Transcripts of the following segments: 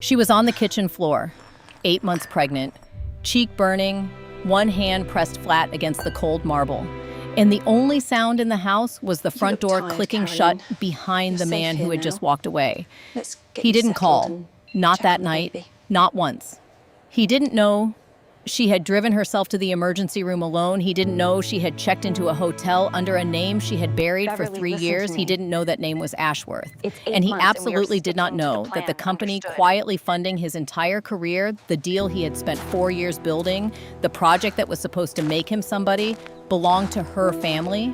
She was on the kitchen floor, 8 months pregnant, cheek burning, one hand pressed flat against the cold marble. And the only sound in the house was the front door clicking shut behind the man who had just walked away. He didn't call. Not that night. Not once. He didn't know she had driven herself to the emergency room alone. He didn't know she had checked into a hotel under a name she had buried for 3 years. He didn't know that name was Ashworth. And he absolutely did not know that the company quietly funding his entire career, the deal he had spent 4 years building, the project that was supposed to make him somebody, belonged to her family.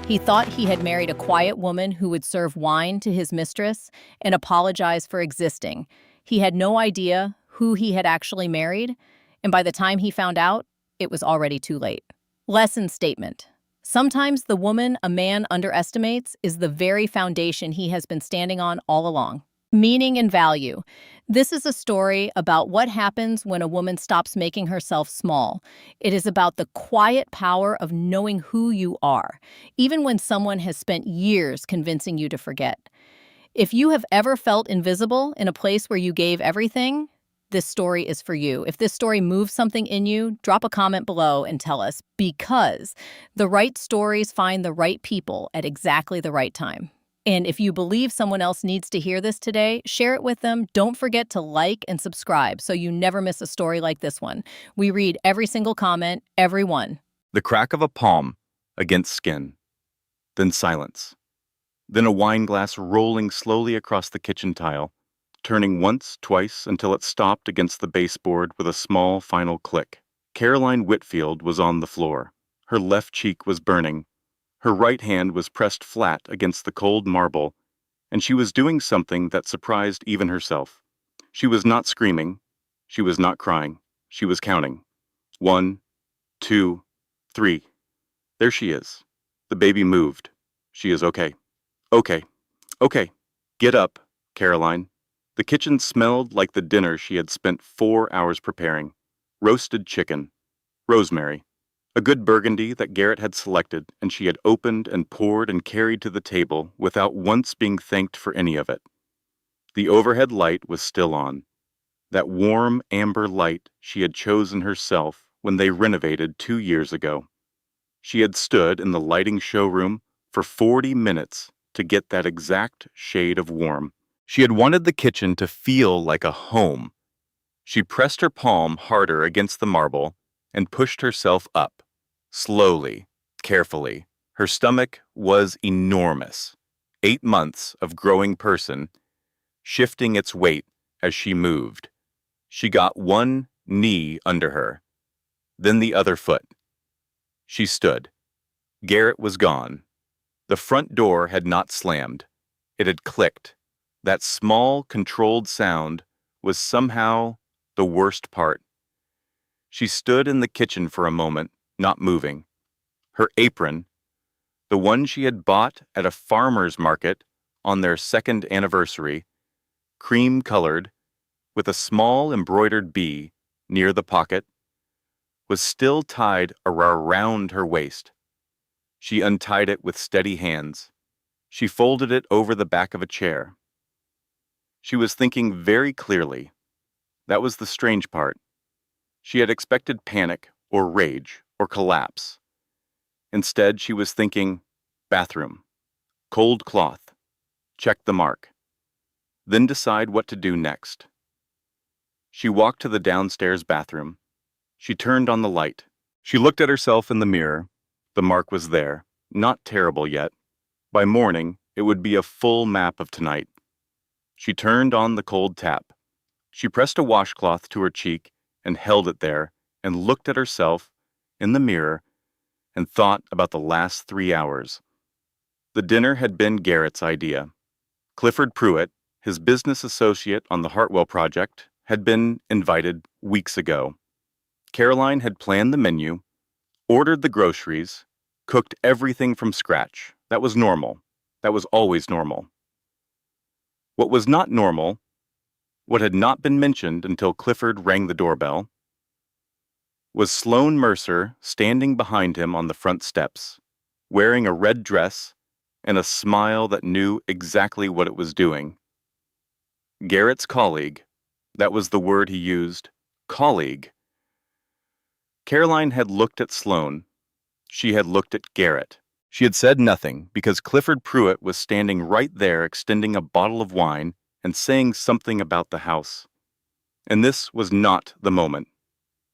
He thought he had married a quiet woman who would serve wine to his mistress and apologize for existing. He had no idea who he had actually married, and by the time he found out, it was already too late. Lesson statement. Sometimes the woman a man underestimates is the very foundation he has been standing on all along. Meaning and value. This is a story about what happens when a woman stops making herself small. It is about the quiet power of knowing who you are, even when someone has spent years convincing you to forget. If you have ever felt invisible in a place where you gave everything, this story is for you. If this story moves something in you, drop a comment below and tell us, because the right stories find the right people at exactly the right time. And if you believe someone else needs to hear this today, share it with them. Don't forget to like and subscribe so you never miss a story like this one. We read every single comment, every one. The crack of a palm against skin. Then silence. Then a wine glass rolling slowly across the kitchen tile, turning once, twice, until it stopped against the baseboard with a small final click. Caroline Whitfield was on the floor. Her left cheek was burning. Her right hand was pressed flat against the cold marble, and she was doing something that surprised even herself. She was not screaming. She was not crying. She was counting. 1, 2, 3. There she is. The baby moved. She is okay. Okay. Okay. Get up, Caroline. The kitchen smelled like the dinner she had spent 4 hours preparing. Roasted chicken. Rosemary. A good burgundy that Garrett had selected and she had opened and poured and carried to the table without once being thanked for any of it. The overhead light was still on. That warm amber light she had chosen herself when they renovated 2 years ago. She had stood in the lighting showroom for 40 minutes to get that exact shade of warm. She had wanted the kitchen to feel like a home. She pressed her palm harder against the marble and pushed herself up, slowly, carefully. Her stomach was enormous. 8 months of growing person, shifting its weight as she moved. She got one knee under her, then the other foot. She stood. Garrett was gone. The front door had not slammed. It had clicked. That small, controlled sound was somehow the worst part. She stood in the kitchen for a moment, not moving. Her apron, the one she had bought at a farmer's market on their 2nd anniversary, cream-colored, with a small embroidered bee near the pocket, was still tied around her waist. She untied it with steady hands. She folded it over the back of a chair. She was thinking very clearly. That was the strange part. She had expected panic or rage or collapse. Instead, she was thinking, bathroom, cold cloth, check the mark, then decide what to do next. She walked to the downstairs bathroom. She turned on the light. She looked at herself in the mirror. The mark was there, not terrible yet. By morning, it would be a full map of tonight. She turned on the cold tap. She pressed a washcloth to her cheek and held it there and looked at herself in the mirror and thought about the last 3 hours. The dinner had been Garrett's idea. Clifford Pruitt, his business associate on the Hartwell project, had been invited weeks ago. Caroline had planned the menu, ordered the groceries, cooked everything from scratch. That was normal. That was always normal. What was not normal, what had not been mentioned until Clifford rang the doorbell, was Sloan Mercer standing behind him on the front steps, wearing a red dress and a smile that knew exactly what it was doing. Garrett's colleague, That was the word he used. Colleague. Caroline had looked at Sloan. She had looked at Garrett. She had said nothing because Clifford Pruitt was standing right there extending a bottle of wine and saying something about the house. And this was not the moment.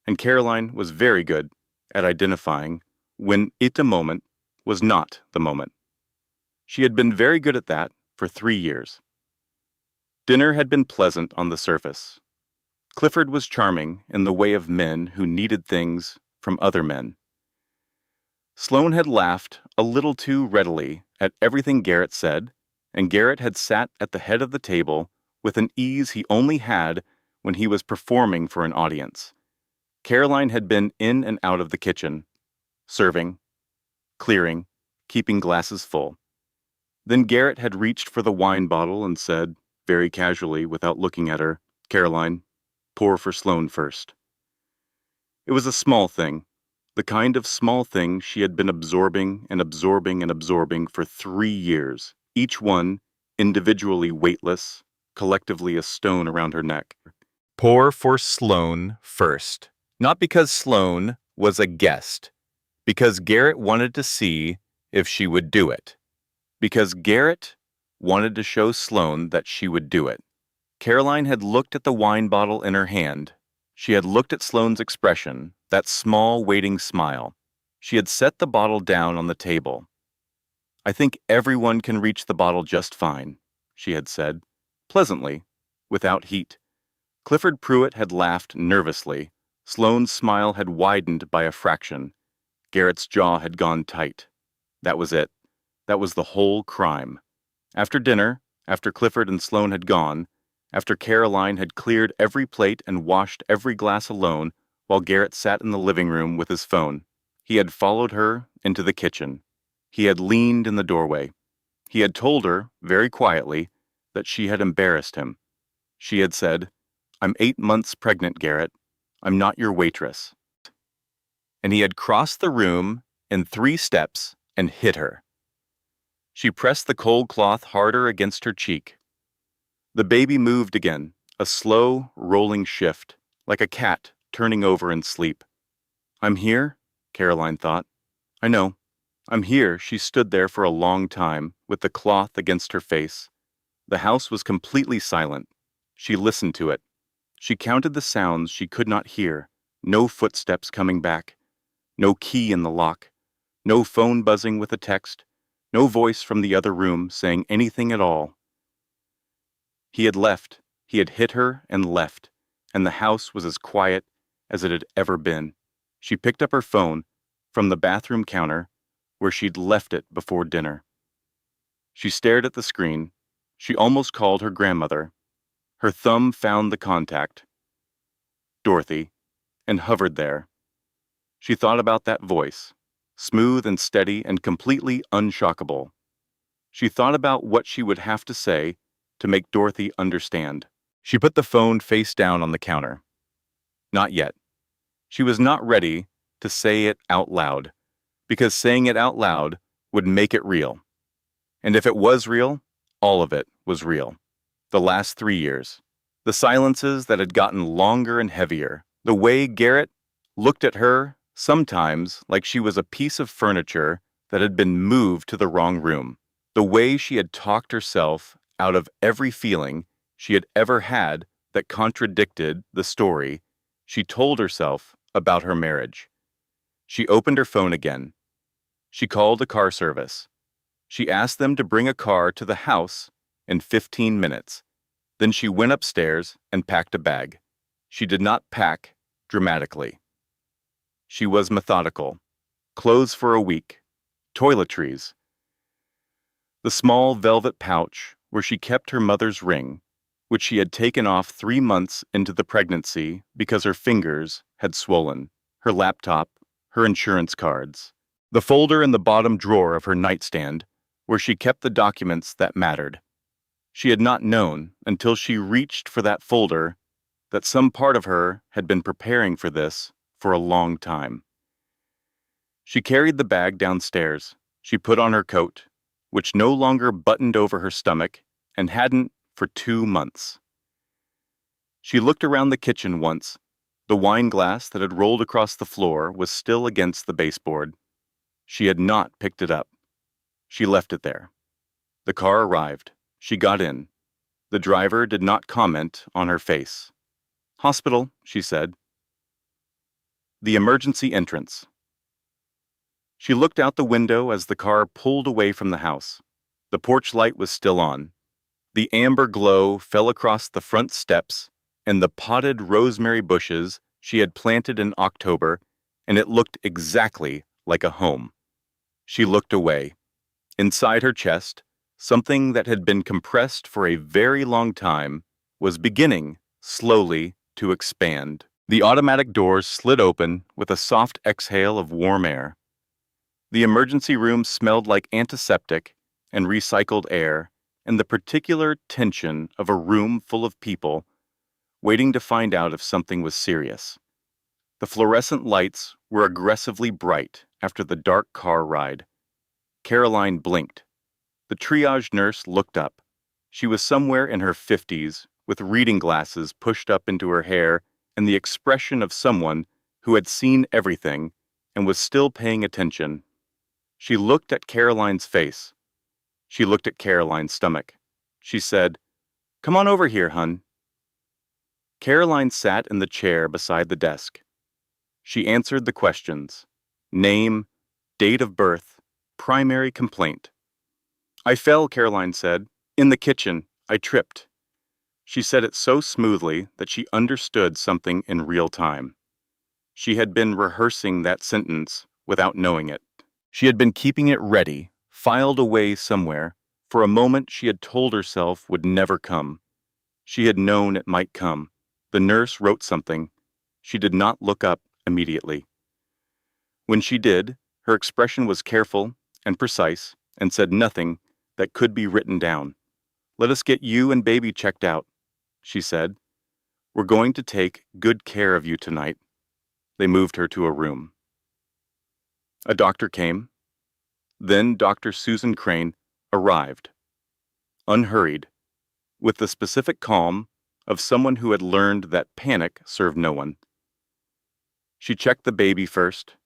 And Caroline was very good at identifying when a moment was not the moment. She had been very good at that for 3 years. Dinner had been pleasant on the surface. Clifford was charming in the way of men who needed things from other men. Sloan had laughed a little too readily at everything Garrett said, and Garrett had sat at the head of the table with an ease he only had when he was performing for an audience. Caroline had been in and out of the kitchen, serving, clearing, keeping glasses full. Then Garrett had reached for the wine bottle and said, very casually, without looking at her, "Caroline, pour for Sloan first." It was a small thing, the kind of small thing she had been absorbing and absorbing and absorbing for 3 years, each one individually weightless, collectively a stone around her neck. Pour for Sloan first. Not because Sloan was a guest, because Garrett wanted to see if she would do it. Because Garrett wanted to show Sloan that she would do it. Caroline had looked at the wine bottle in her hand. She had looked at Sloan's expression, that small, waiting smile. She had set the bottle down on the table. "I think everyone can reach the bottle just fine," she had said, pleasantly, without heat. Clifford Pruitt had laughed nervously. Sloan's smile had widened by a fraction. Garrett's jaw had gone tight. That was it. That was the whole crime. After dinner, after Clifford and Sloan had gone, after Caroline had cleared every plate and washed every glass alone, while Garrett sat in the living room with his phone, he had followed her into the kitchen. He had leaned in the doorway. He had told her, very quietly, that she had embarrassed him. She had said, "I'm 8 months pregnant, Garrett. I'm not your waitress." And he had crossed the room in 3 steps and hit her. She pressed the cold cloth harder against her cheek. The baby moved again, a slow, rolling shift, like a cat turning over in sleep. "I'm here," Caroline thought. "I know. I'm here." She stood there for a long time, with the cloth against her face. The house was completely silent. She listened to it. She counted the sounds she could not hear. No footsteps coming back. No key in the lock. No phone buzzing with a text. No voice from the other room saying anything at all. He had left. He had hit her and left, and the house was as quiet as it had ever been. She picked up her phone from the bathroom counter where she'd left it before dinner. She stared at the screen. She almost called her grandmother. Her thumb found the contact, Dorothy, and hovered there. She thought about that voice, smooth and steady and completely unshockable. She thought about what she would have to say to make Dorothy understand. She put the phone face down on the counter. Not yet. She was not ready to say it out loud, because saying it out loud would make it real. And if it was real, all of it was real. The last 3 years. The silences that had gotten longer and heavier. The way Garrett looked at her, sometimes like she was a piece of furniture that had been moved to the wrong room. The way she had talked herself out of every feeling she had ever had that contradicted the story she told herself about her marriage. She opened her phone again. She called a car service. She asked them to bring a car to the house in 15 minutes. Then she went upstairs and packed a bag. She did not pack dramatically. She was methodical. Clothes for a week. Toiletries. The small velvet pouch where she kept her mother's ring, which she had taken off 3 months into the pregnancy because her fingers had swollen, her laptop, her insurance cards. The folder in the bottom drawer of her nightstand where she kept the documents that mattered. She had not known until she reached for that folder that some part of her had been preparing for this for a long time. She carried the bag downstairs. She put on her coat, which no longer buttoned over her stomach and hadn't for 2 months. She looked around the kitchen once. The wine glass that had rolled across the floor was still against the baseboard. She had not picked it up. She left it there. The car arrived. She got in. The driver did not comment on her face. "Hospital," she said. The emergency entrance. She looked out the window as the car pulled away from the house. The porch light was still on. The amber glow fell across the front steps and the potted rosemary bushes she had planted in October, and it looked exactly like a home. She looked away. Inside her chest, something that had been compressed for a very long time was beginning, slowly, to expand. The automatic doors slid open with a soft exhale of warm air. The emergency room smelled like antiseptic and recycled air and the particular tension of a room full of people waiting to find out if something was serious. The fluorescent lights were aggressively bright after the dark car ride. Caroline blinked. The triage nurse looked up. She was somewhere in her 50s, with reading glasses pushed up into her hair and the expression of someone who had seen everything and was still paying attention. She looked at Caroline's face. She looked at Caroline's stomach. She said, "Come on over here, hun." Caroline sat in the chair beside the desk. She answered the questions. Name, date of birth, primary complaint. "I fell," Caroline said. "In the kitchen. I tripped." She said it so smoothly that she understood something in real time. She had been rehearsing that sentence without knowing it. She had been keeping it ready, filed away somewhere, for a moment she had told herself would never come. She had known it might come. The nurse wrote something. She did not look up immediately. When she did, her expression was careful and precise and said nothing that could be written down. "Let us get you and baby checked out," she said. "We're going to take good care of you tonight." They moved her to a room. A doctor came. Then Dr. Susan Crane arrived, unhurried, with the specific calm of someone who had learned that panic served no one. She checked the baby first.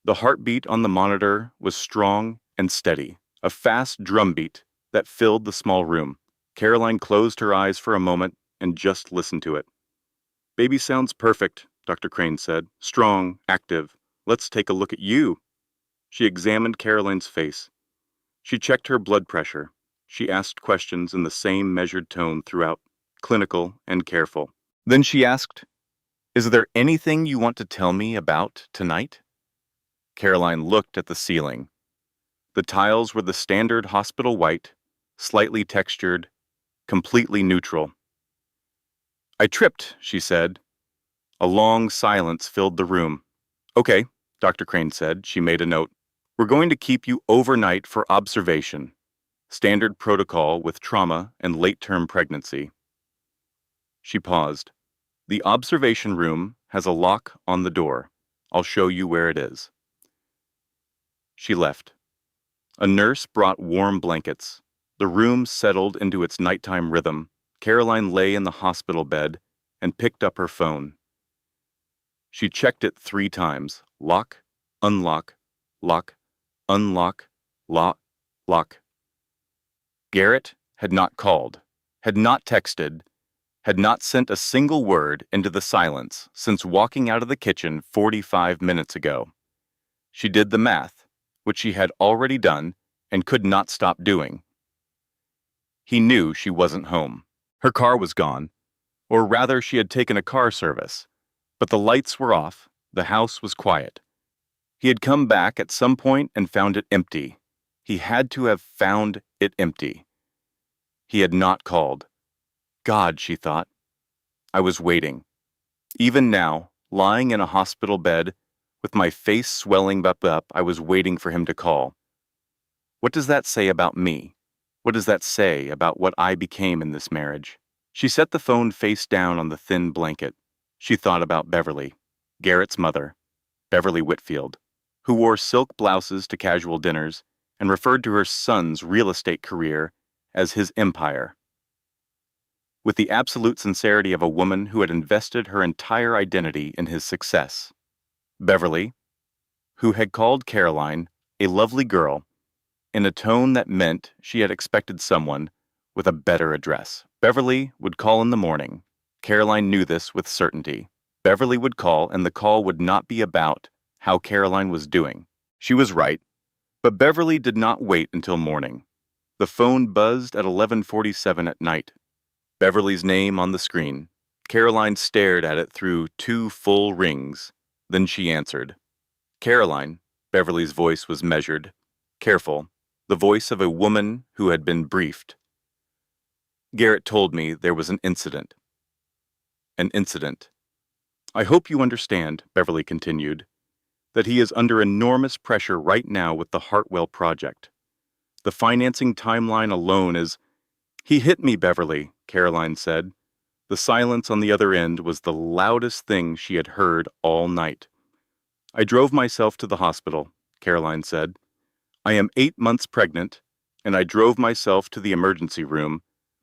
The heartbeat on the monitor was strong and steady, a fast drumbeat that filled the small room. Caroline closed her eyes for a moment and just listened to it. "Baby sounds perfect," Dr. Crane said. "Strong, active. Let's take a look at you." She examined Caroline's face. She checked her blood pressure. She asked questions in the same measured tone throughout, clinical and careful. Then she asked, "Is there anything you want to tell me about tonight?" Caroline looked at the ceiling. The tiles were the standard hospital white, slightly textured, completely neutral. "I tripped," she said. A long silence filled the room. "Okay," Dr. Crane said. She made a note. "We're going to keep you overnight for observation. Standard protocol with trauma and late-term pregnancy." She paused. "The observation room has a lock on the door. I'll show you where it is." She left. A nurse brought warm blankets. The room settled into its nighttime rhythm. Caroline lay in the hospital bed and picked up her phone. She checked it 3 times. Lock, unlock, lock, unlock, lock, lock. Garrett had not called, had not texted, had not sent a single word into the silence since walking out of the kitchen 45 minutes ago. She did the math, which she had already done and could not stop doing. He knew she wasn't home. Her car was gone, or rather she had taken a car service, but the lights were off, the house was quiet. He had come back at some point and found it empty. He had to have found it empty. He had not called. God, she thought. I was waiting. Even now, lying in a hospital bed, with my face swelling up, I was waiting for him to call. What does that say about me? What does that say about what I became in this marriage? She set the phone face down on the thin blanket. She thought about Beverly, Garrett's mother, Beverly Whitfield, who wore silk blouses to casual dinners and referred to her son's real estate career as his empire. with the absolute sincerity of a woman who had invested her entire identity in his success. Beverly, who had called Caroline a lovely girl in a tone that meant she had expected someone with a better address. Beverly would call in the morning. Caroline knew this with certainty. Beverly would call, and the call would not be about how Caroline was doing. She was right, but Beverly did not wait until morning. The phone buzzed at 11:47 at night. Beverly's name on the screen. Caroline stared at it through 2 full rings. Then she answered. Caroline, Beverly's voice was measured, careful, the voice of a woman who had been briefed. Garrett told me there was an incident. An incident. I hope you understand, Beverly continued, that he is under enormous pressure right now with the Hartwell project. The financing timeline alone is... He hit me, Beverly, Caroline said. The silence on the other end was the loudest thing she had heard all night. I drove myself to the hospital, Caroline said. I am 8 months pregnant, and I drove myself to the emergency room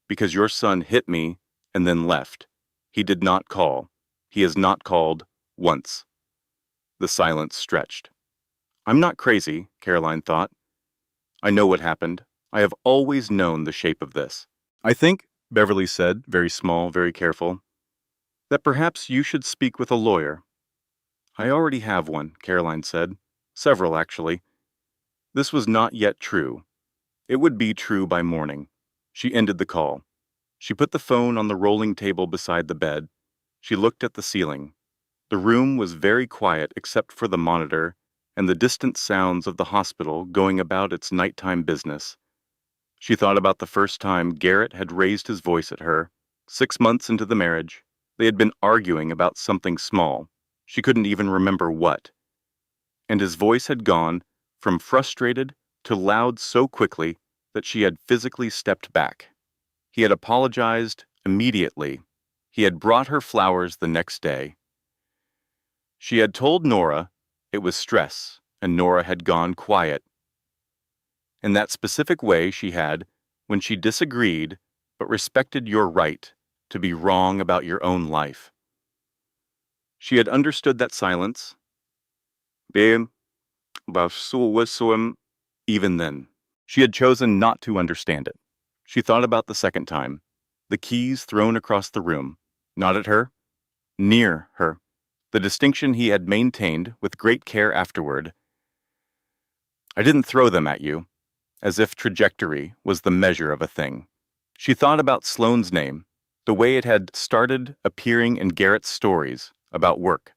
because your son hit me and then left. He did not call. He has not called once. The silence stretched. I'm not crazy, Caroline thought. I know what happened. I have always known the shape of this. I think, Beverly said, very small, very careful, that perhaps you should speak with a lawyer. I already have one, Caroline said. Several, actually. This was not yet true. It would be true by morning. She ended the call. She put the phone on the rolling table beside the bed. She looked at the ceiling. The room was very quiet except for the monitor and the distant sounds of the hospital going about its nighttime business. She thought about the first time Garrett had raised his voice at her. 6 months into the marriage, they had been arguing about something small. She couldn't even remember what. And his voice had gone from frustrated to loud so quickly that she had physically stepped back. He had apologized immediately. He had brought her flowers the next day. She had told Nora it was stress, and Nora had gone quiet. In that specific way she had, when she disagreed but respected your right to be wrong about your own life. She had understood that silence. Even then, she had chosen not to understand it. She thought about the second time, the keys thrown across the room, not at her, near her, the distinction he had maintained with great care afterward. I didn't throw them at you, as if trajectory was the measure of a thing. She thought about Sloan's name, the way it had started appearing in Garrett's stories about work.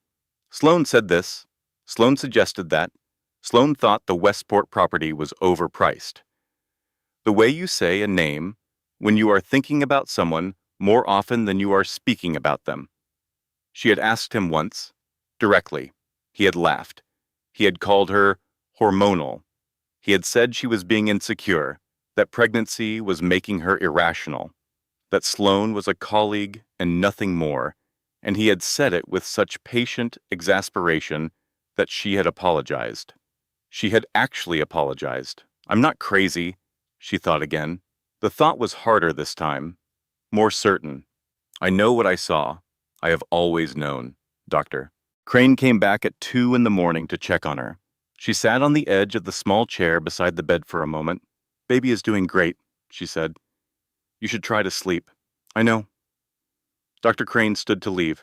Sloan said this. Sloan suggested that. Sloan thought the Westport property was overpriced. The way you say a name when you are thinking about someone more often than you are speaking about them. She had asked him once, directly. He had laughed. He had called her hormonal. He had said she was being insecure, that pregnancy was making her irrational, that Sloan was a colleague and nothing more, and he had said it with such patient exasperation that she had apologized. She had actually apologized. I'm not crazy, she thought again. The thought was harder this time, more certain. I know what I saw. I have always known, Doctor. Crane came back at 2 in the morning to check on her. She sat on the edge of the small chair beside the bed for a moment. Baby is doing great, she said. You should try to sleep. I know. Dr. Crane stood to leave.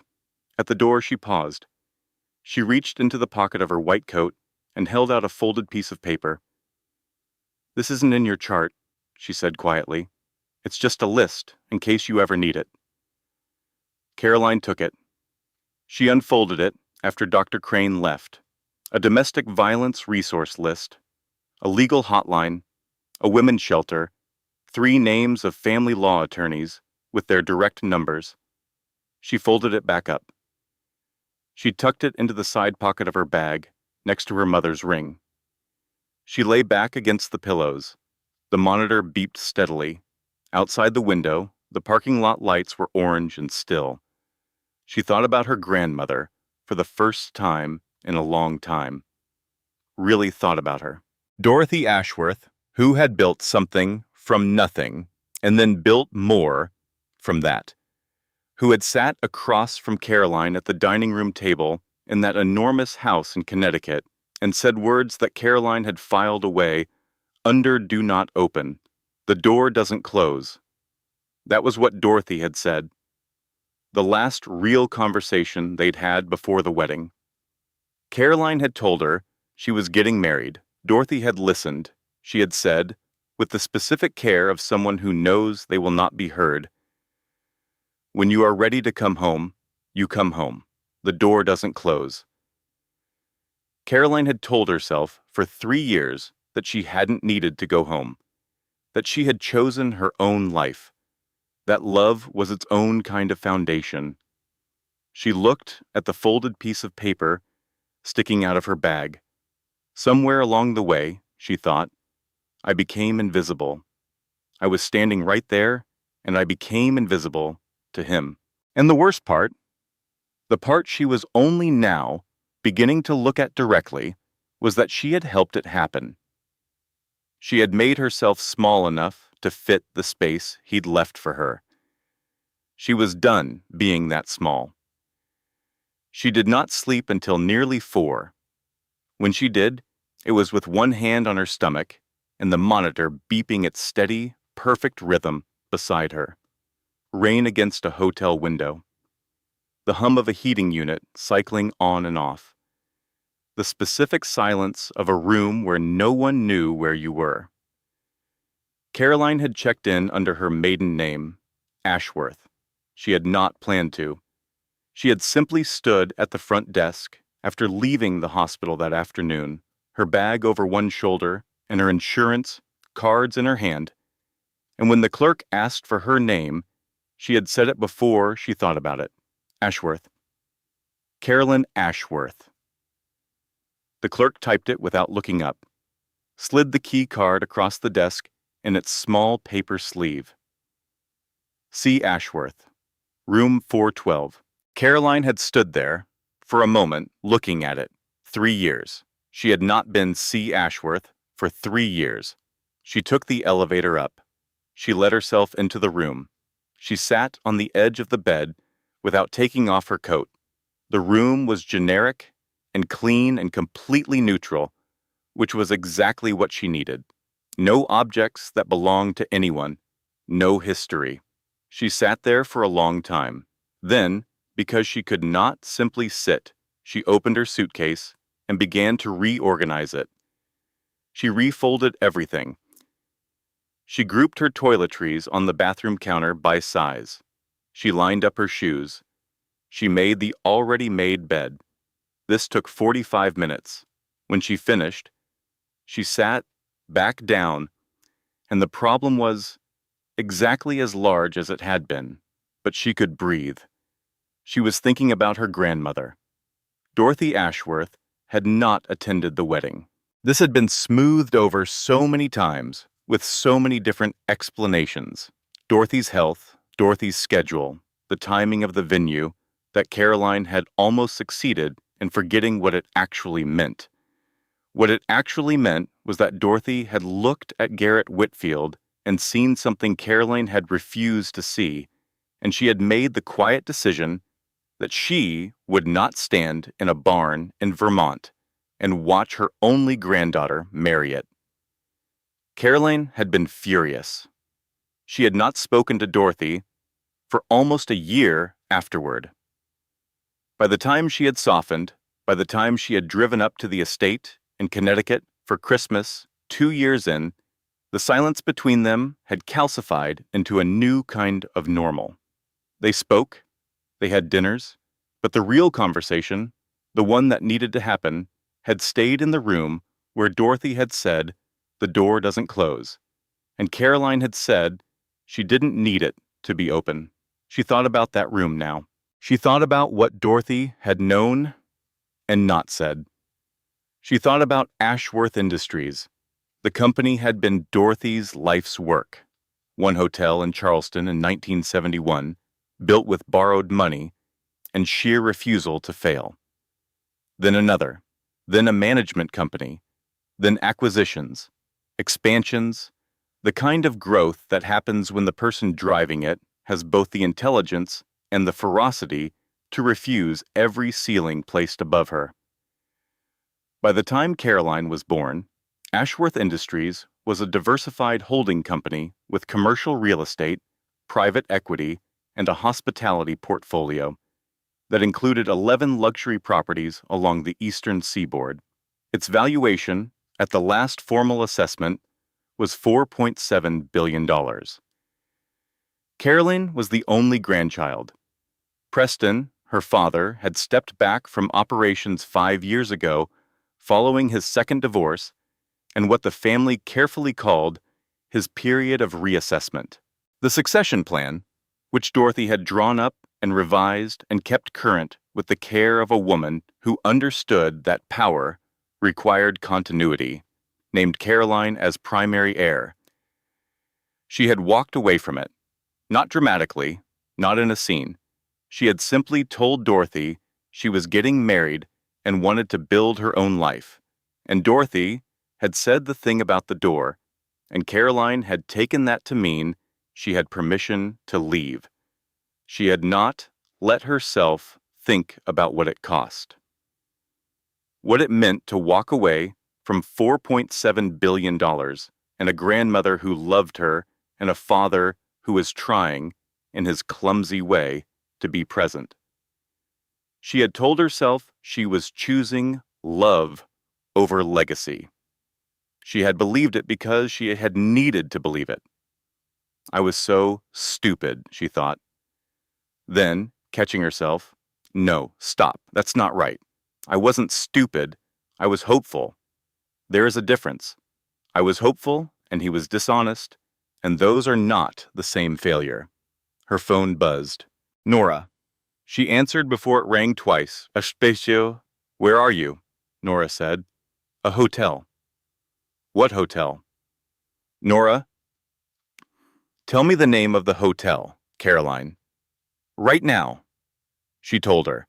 At the door, she paused. She reached into the pocket of her white coat and held out a folded piece of paper. This isn't in your chart, she said quietly. It's just a list, in case you ever need it. Caroline took it. She unfolded it after Dr. Crane left. A domestic violence resource list, a legal hotline, a women's shelter, 3 names of family law attorneys with their direct numbers. She folded it back up. She tucked it into the side pocket of her bag, next to her mother's ring. She lay back against the pillows. The monitor beeped steadily. Outside the window, the parking lot lights were orange and still. She thought about her grandmother for the first time in a long time. Really thought about her. Dorothy Ashworth, who had built something from nothing and then built more from that, who had sat across from Caroline at the dining room table in that enormous house in Connecticut and said words that Caroline had filed away under "do not open." The door doesn't close. That was what Dorothy had said. The last real conversation they'd had before the wedding. Caroline had told her she was getting married. Dorothy had listened. She had said, with the specific care of someone who knows they will not be heard, "When you are ready to come home, you come home. The door doesn't close." Caroline had told herself for 3 years that she hadn't needed to go home, that she had chosen her own life, that love was its own kind of foundation. She looked at the folded piece of paper sticking out of her bag. Somewhere along the way, she thought, I became invisible. I was standing right there, and I became invisible to him. And the worst part, the part she was only now beginning to look at directly, was that she had helped it happen. She had made herself small enough to fit the space he'd left for her. She was done being that small. She did not sleep until nearly 4. When she did, it was with one hand on her stomach and the monitor beeping its steady, perfect rhythm beside her. Rain against a hotel window. The hum of a heating unit cycling on and off. The specific silence of a room where no one knew where you were. Caroline had checked in under her maiden name, Ashworth. She had not planned to. She had simply stood at the front desk after leaving the hospital that afternoon, her bag over one shoulder and her insurance, cards in her hand. And when the clerk asked for her name, she had said it before she thought about it. Ashworth. Carolyn Ashworth. The clerk typed it without looking up, slid the key card across the desk in its small paper sleeve. C. Ashworth, room 412. Caroline had stood there, for a moment, looking at it. 3 years. She had not been C. Ashworth for 3 years. She took the elevator up. She let herself into the room. She sat on the edge of the bed without taking off her coat. The room was generic and clean and completely neutral, which was exactly what she needed. No objects that belonged to anyone. No history. She sat there for a long time. Then, because she could not simply sit, she opened her suitcase and began to reorganize it. She refolded everything. She grouped her toiletries on the bathroom counter by size. She lined up her shoes. She made the already made bed. This took 45 minutes. When she finished, she sat back down, and the problem was exactly as large as it had been, but she could breathe. She was thinking about her grandmother. Dorothy Ashworth had not attended the wedding. This had been smoothed over so many times, with so many different explanations. Dorothy's health, Dorothy's schedule, the timing of the venue, that Caroline had almost succeeded in forgetting what it actually meant. What it actually meant was that Dorothy had looked at Garrett Whitfield and seen something Caroline had refused to see, and she had made the quiet decision that she would not stand in a barn in Vermont and watch her only granddaughter marry it. Caroline had been furious. She had not spoken to Dorothy for almost a year afterward. By the time she had softened, by the time she had driven up to the estate in Connecticut for Christmas 2 years in, the silence between them had calcified into a new kind of normal. They spoke, they had dinners, but the real conversation, the one that needed to happen, had stayed in the room where Dorothy had said, "The door doesn't close," and Caroline had said she didn't need it to be open. She thought about that room now. She thought about what Dorothy had known and not said. She thought about Ashworth Industries. The company had been Dorothy's life's work. One hotel in Charleston in 1971, built with borrowed money and sheer refusal to fail. Then another, then a management company, then acquisitions, expansions, the kind of growth that happens when the person driving it has both the intelligence and the ferocity to refuse every ceiling placed above her. By the time Caroline was born, Ashworth Industries was a diversified holding company with commercial real estate, private equity, and a hospitality portfolio that included 11 luxury properties along the eastern seaboard. Its valuation, at the last formal assessment, was $4.7 billion. Caroline was the only grandchild. Preston, her father, had stepped back from operations 5 years ago following his second divorce and what the family carefully called his period of reassessment. The succession plan, which Dorothy had drawn up and revised and kept current with the care of a woman who understood that power required continuity, named Caroline as primary heir. She had walked away from it, not dramatically, not in a scene. She had simply told Dorothy she was getting married and wanted to build her own life, and Dorothy had said the thing about the door, and Caroline had taken that to mean she had permission to leave. She had not let herself think about what it cost. What it meant to walk away from $4.7 billion and a grandmother who loved her and a father who was trying, in his clumsy way, to be present. She had told herself she was choosing love over legacy. She had believed it because she had needed to believe it. I was so stupid, she thought. Then, catching herself, no, stop, that's not right. I wasn't stupid, I was hopeful. There is a difference. I was hopeful, and he was dishonest, and those are not the same failure. Her phone buzzed. Nora. She answered before it rang twice. Aspecio. Where are you? Nora said. A hotel. What hotel? Nora. Tell me the name of the hotel, Caroline. Right now, she told her.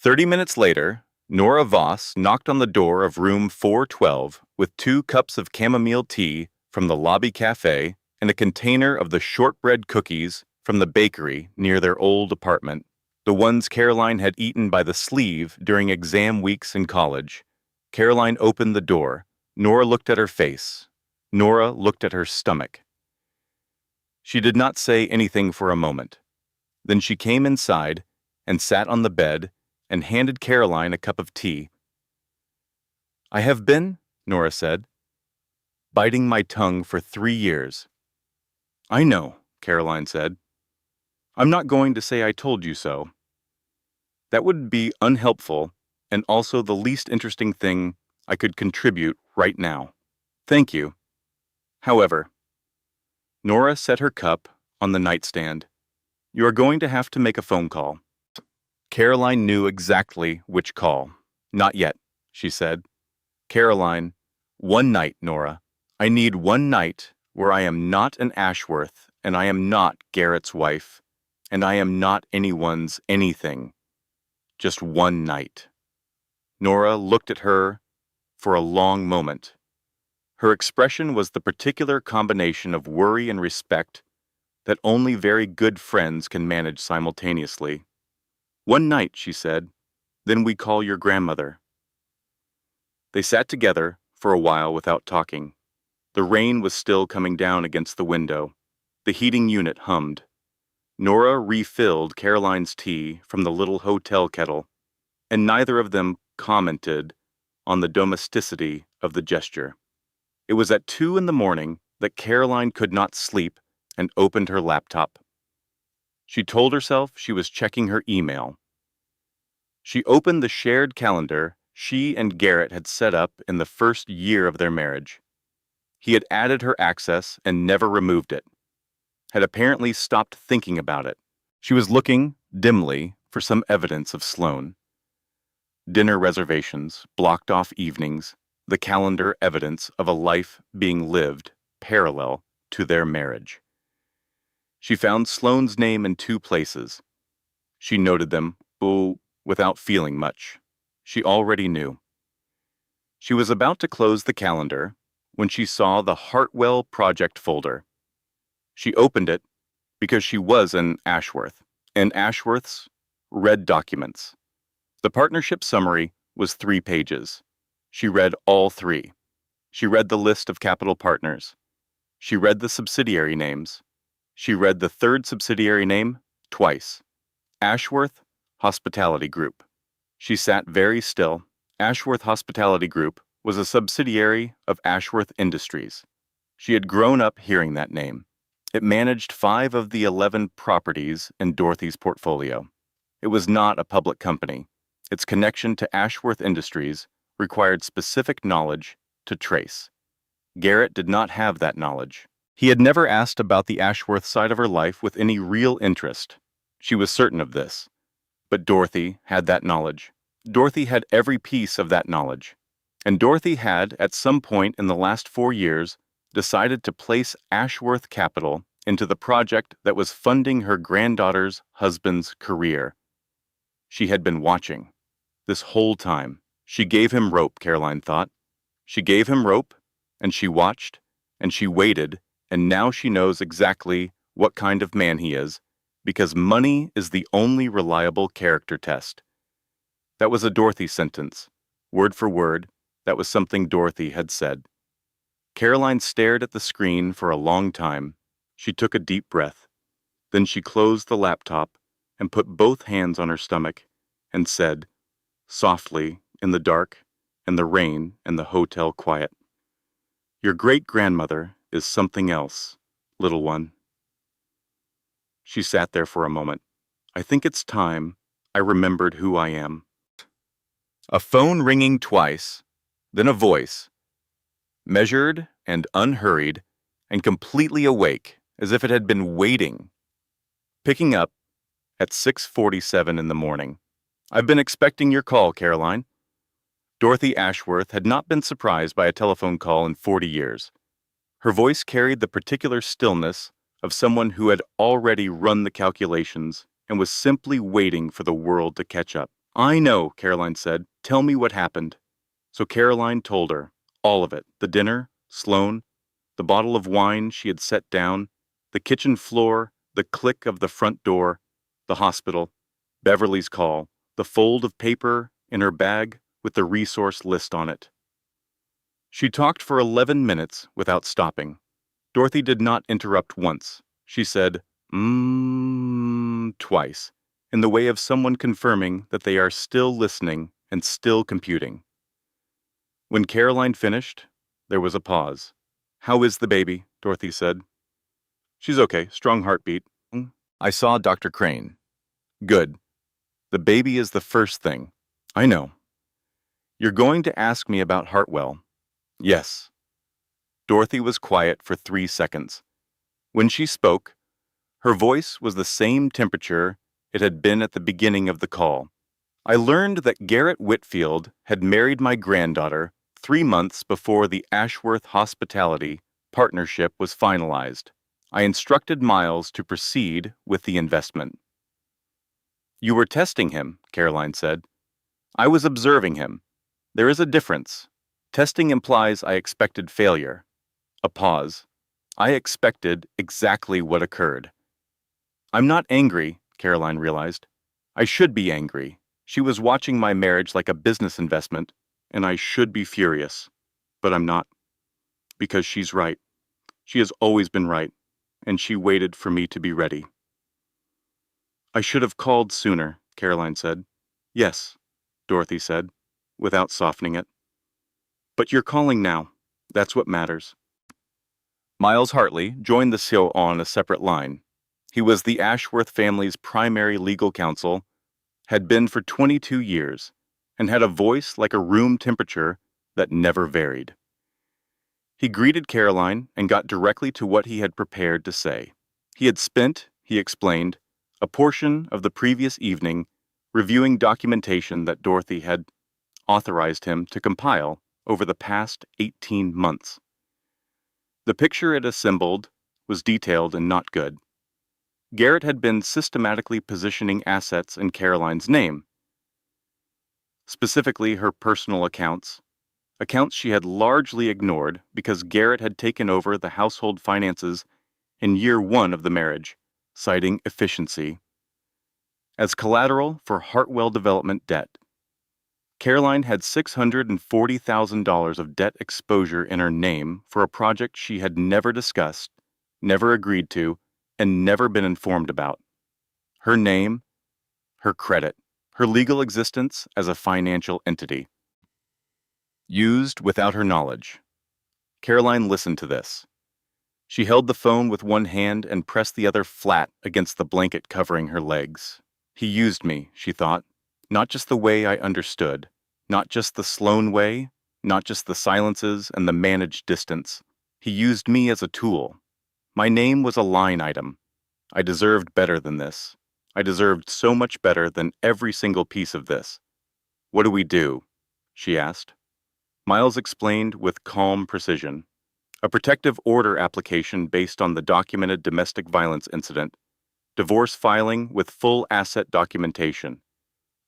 30 minutes later, Nora Voss knocked on the door of room 412 with 2 cups of chamomile tea from the lobby cafe and a container of the shortbread cookies from the bakery near their old apartment, the ones Caroline had eaten by the sleeve during exam weeks in college. Caroline opened the door. Nora looked at her face. Nora looked at her stomach. She did not say anything for a moment. Then she came inside and sat on the bed and handed Caroline a cup of tea. I have been, Nora said, biting my tongue for 3 years. I know, Caroline said. I'm not going to say I told you so. That would be unhelpful and also the least interesting thing I could contribute right now. Thank you. However, Nora set her cup on the nightstand. You are going to have to make a phone call. Caroline knew exactly which call. Not yet, she said. Caroline, one night, Nora. I need one night where I am not an Ashworth and I am not Garrett's wife and I am not anyone's anything. Just one night. Nora looked at her for a long moment. Her expression was the particular combination of worry and respect that only very good friends can manage simultaneously. One night, she said, then we call your grandmother. They sat together for a while without talking. The rain was still coming down against the window. The heating unit hummed. Nora refilled Caroline's tea from the little hotel kettle, and neither of them commented on the domesticity of the gesture. It was at 2 a.m. that Caroline could not sleep and opened her laptop. She told herself she was checking her email. She opened the shared calendar she and Garrett had set up in the first year of their marriage. He had added her access and never removed it, had apparently stopped thinking about it. She was looking, dimly, for some evidence of Sloan. Dinner reservations, blocked off evenings, the calendar evidence of a life being lived parallel to their marriage. She found Sloan's name in 2 places. She noted them, without feeling much. She already knew. She was about to close the calendar when she saw the Hartwell project folder. She opened it because she was an Ashworth, and Ashworths read documents. The partnership summary was 3 pages. She read all 3. She read the list of capital partners. She read the subsidiary names. She read the 3rd subsidiary name twice. Ashworth Hospitality Group. She sat very still. Ashworth Hospitality Group was a subsidiary of Ashworth Industries. She had grown up hearing that name. It managed 5 of the 11 properties in Dorothy's portfolio. It was not a public company. Its connection to Ashworth Industries required specific knowledge to trace. Garrett did not have that knowledge. He had never asked about the Ashworth side of her life with any real interest. She was certain of this. But Dorothy had that knowledge. Dorothy had every piece of that knowledge. And Dorothy had, at some point in the last 4 years, decided to place Ashworth capital into the project that was funding her granddaughter's husband's career. She had been watching. This whole time, she gave him rope, Caroline thought. She gave him rope, and she watched, and she waited, and now she knows exactly what kind of man he is, because money is the only reliable character test. That was a Dorothy sentence. Word for word, that was something Dorothy had said. Caroline stared at the screen for a long time. She took a deep breath. Then she closed the laptop and put both hands on her stomach and said, softly, in the dark and the rain and the hotel quiet, "Your great-grandmother is something else, little one." She sat there for a moment. "I think it's time I remembered who I am." A phone ringing twice, then a voice, measured and unhurried and completely awake, as if it had been waiting. Picking up at 6:47 in the morning. "I've been expecting your call, Caroline." Dorothy Ashworth had not been surprised by a telephone call in 40 years. Her voice carried the particular stillness of someone who had already run the calculations and was simply waiting for the world to catch up. "I know," Caroline said. "Tell me what happened." So Caroline told her, all of it, the dinner, Sloan, the bottle of wine she had set down, the kitchen floor, the click of the front door, the hospital, Beverly's call, the fold of paper in her bag with the resource list on it. She talked for 11 minutes without stopping. Dorothy did not interrupt once. She said, twice, in the way of someone confirming that they are still listening and still computing. When Caroline finished, there was a pause. "How is the baby?" Dorothy said. "She's okay, strong heartbeat. I saw Dr. Crane." "Good. The baby is the first thing." "I know." "You're going to ask me about Hartwell." "Yes." Dorothy was quiet for 3 seconds. When she spoke, her voice was the same temperature it had been at the beginning of the call. "I learned that Garrett Whitfield had married my granddaughter 3 months before the Ashworth Hospitality partnership was finalized. I instructed Miles to proceed with the investment." "You were testing him," Caroline said. "I was observing him. There is a difference. Testing implies I expected failure." A pause. "I expected exactly what occurred." "I'm not angry," Caroline realized. "I should be angry. She was watching my marriage like a business investment, and I should be furious. But I'm not. Because she's right. She has always been right, and she waited for me to be ready." "I should have called sooner," Caroline said. "Yes," Dorothy said, without softening it. "But you're calling now. That's what matters." Miles Hartley joined the show on a separate line. He was the Ashworth family's primary legal counsel, had been for 22 years, and had a voice like a room temperature that never varied. He greeted Caroline and got directly to what he had prepared to say. He had spent, he explained, a portion of the previous evening reviewing documentation that Dorothy had authorized him to compile over the past 18 months. The picture it assembled was detailed and not good. Garrett had been systematically positioning assets in Caroline's name, specifically her personal accounts she had largely ignored because Garrett had taken over the household finances in year 1 of the marriage, citing efficiency. As collateral for Hartwell Development debt. Caroline had $640,000 of debt exposure in her name for a project she had never discussed, never agreed to, and never been informed about. Her name, her credit, her legal existence as a financial entity. Used without her knowledge. Caroline listened to this. She held the phone with one hand and pressed the other flat against the blanket covering her legs. He used me, she thought, not just the way I understood, not just the Sloan way, not just the silences and the managed distance. He used me as a tool. My name was a line item. I deserved better than this. I deserved so much better than every single piece of this. What do we do? She asked. Miles explained with calm precision. A protective order application based on the documented domestic violence incident, divorce filing with full asset documentation,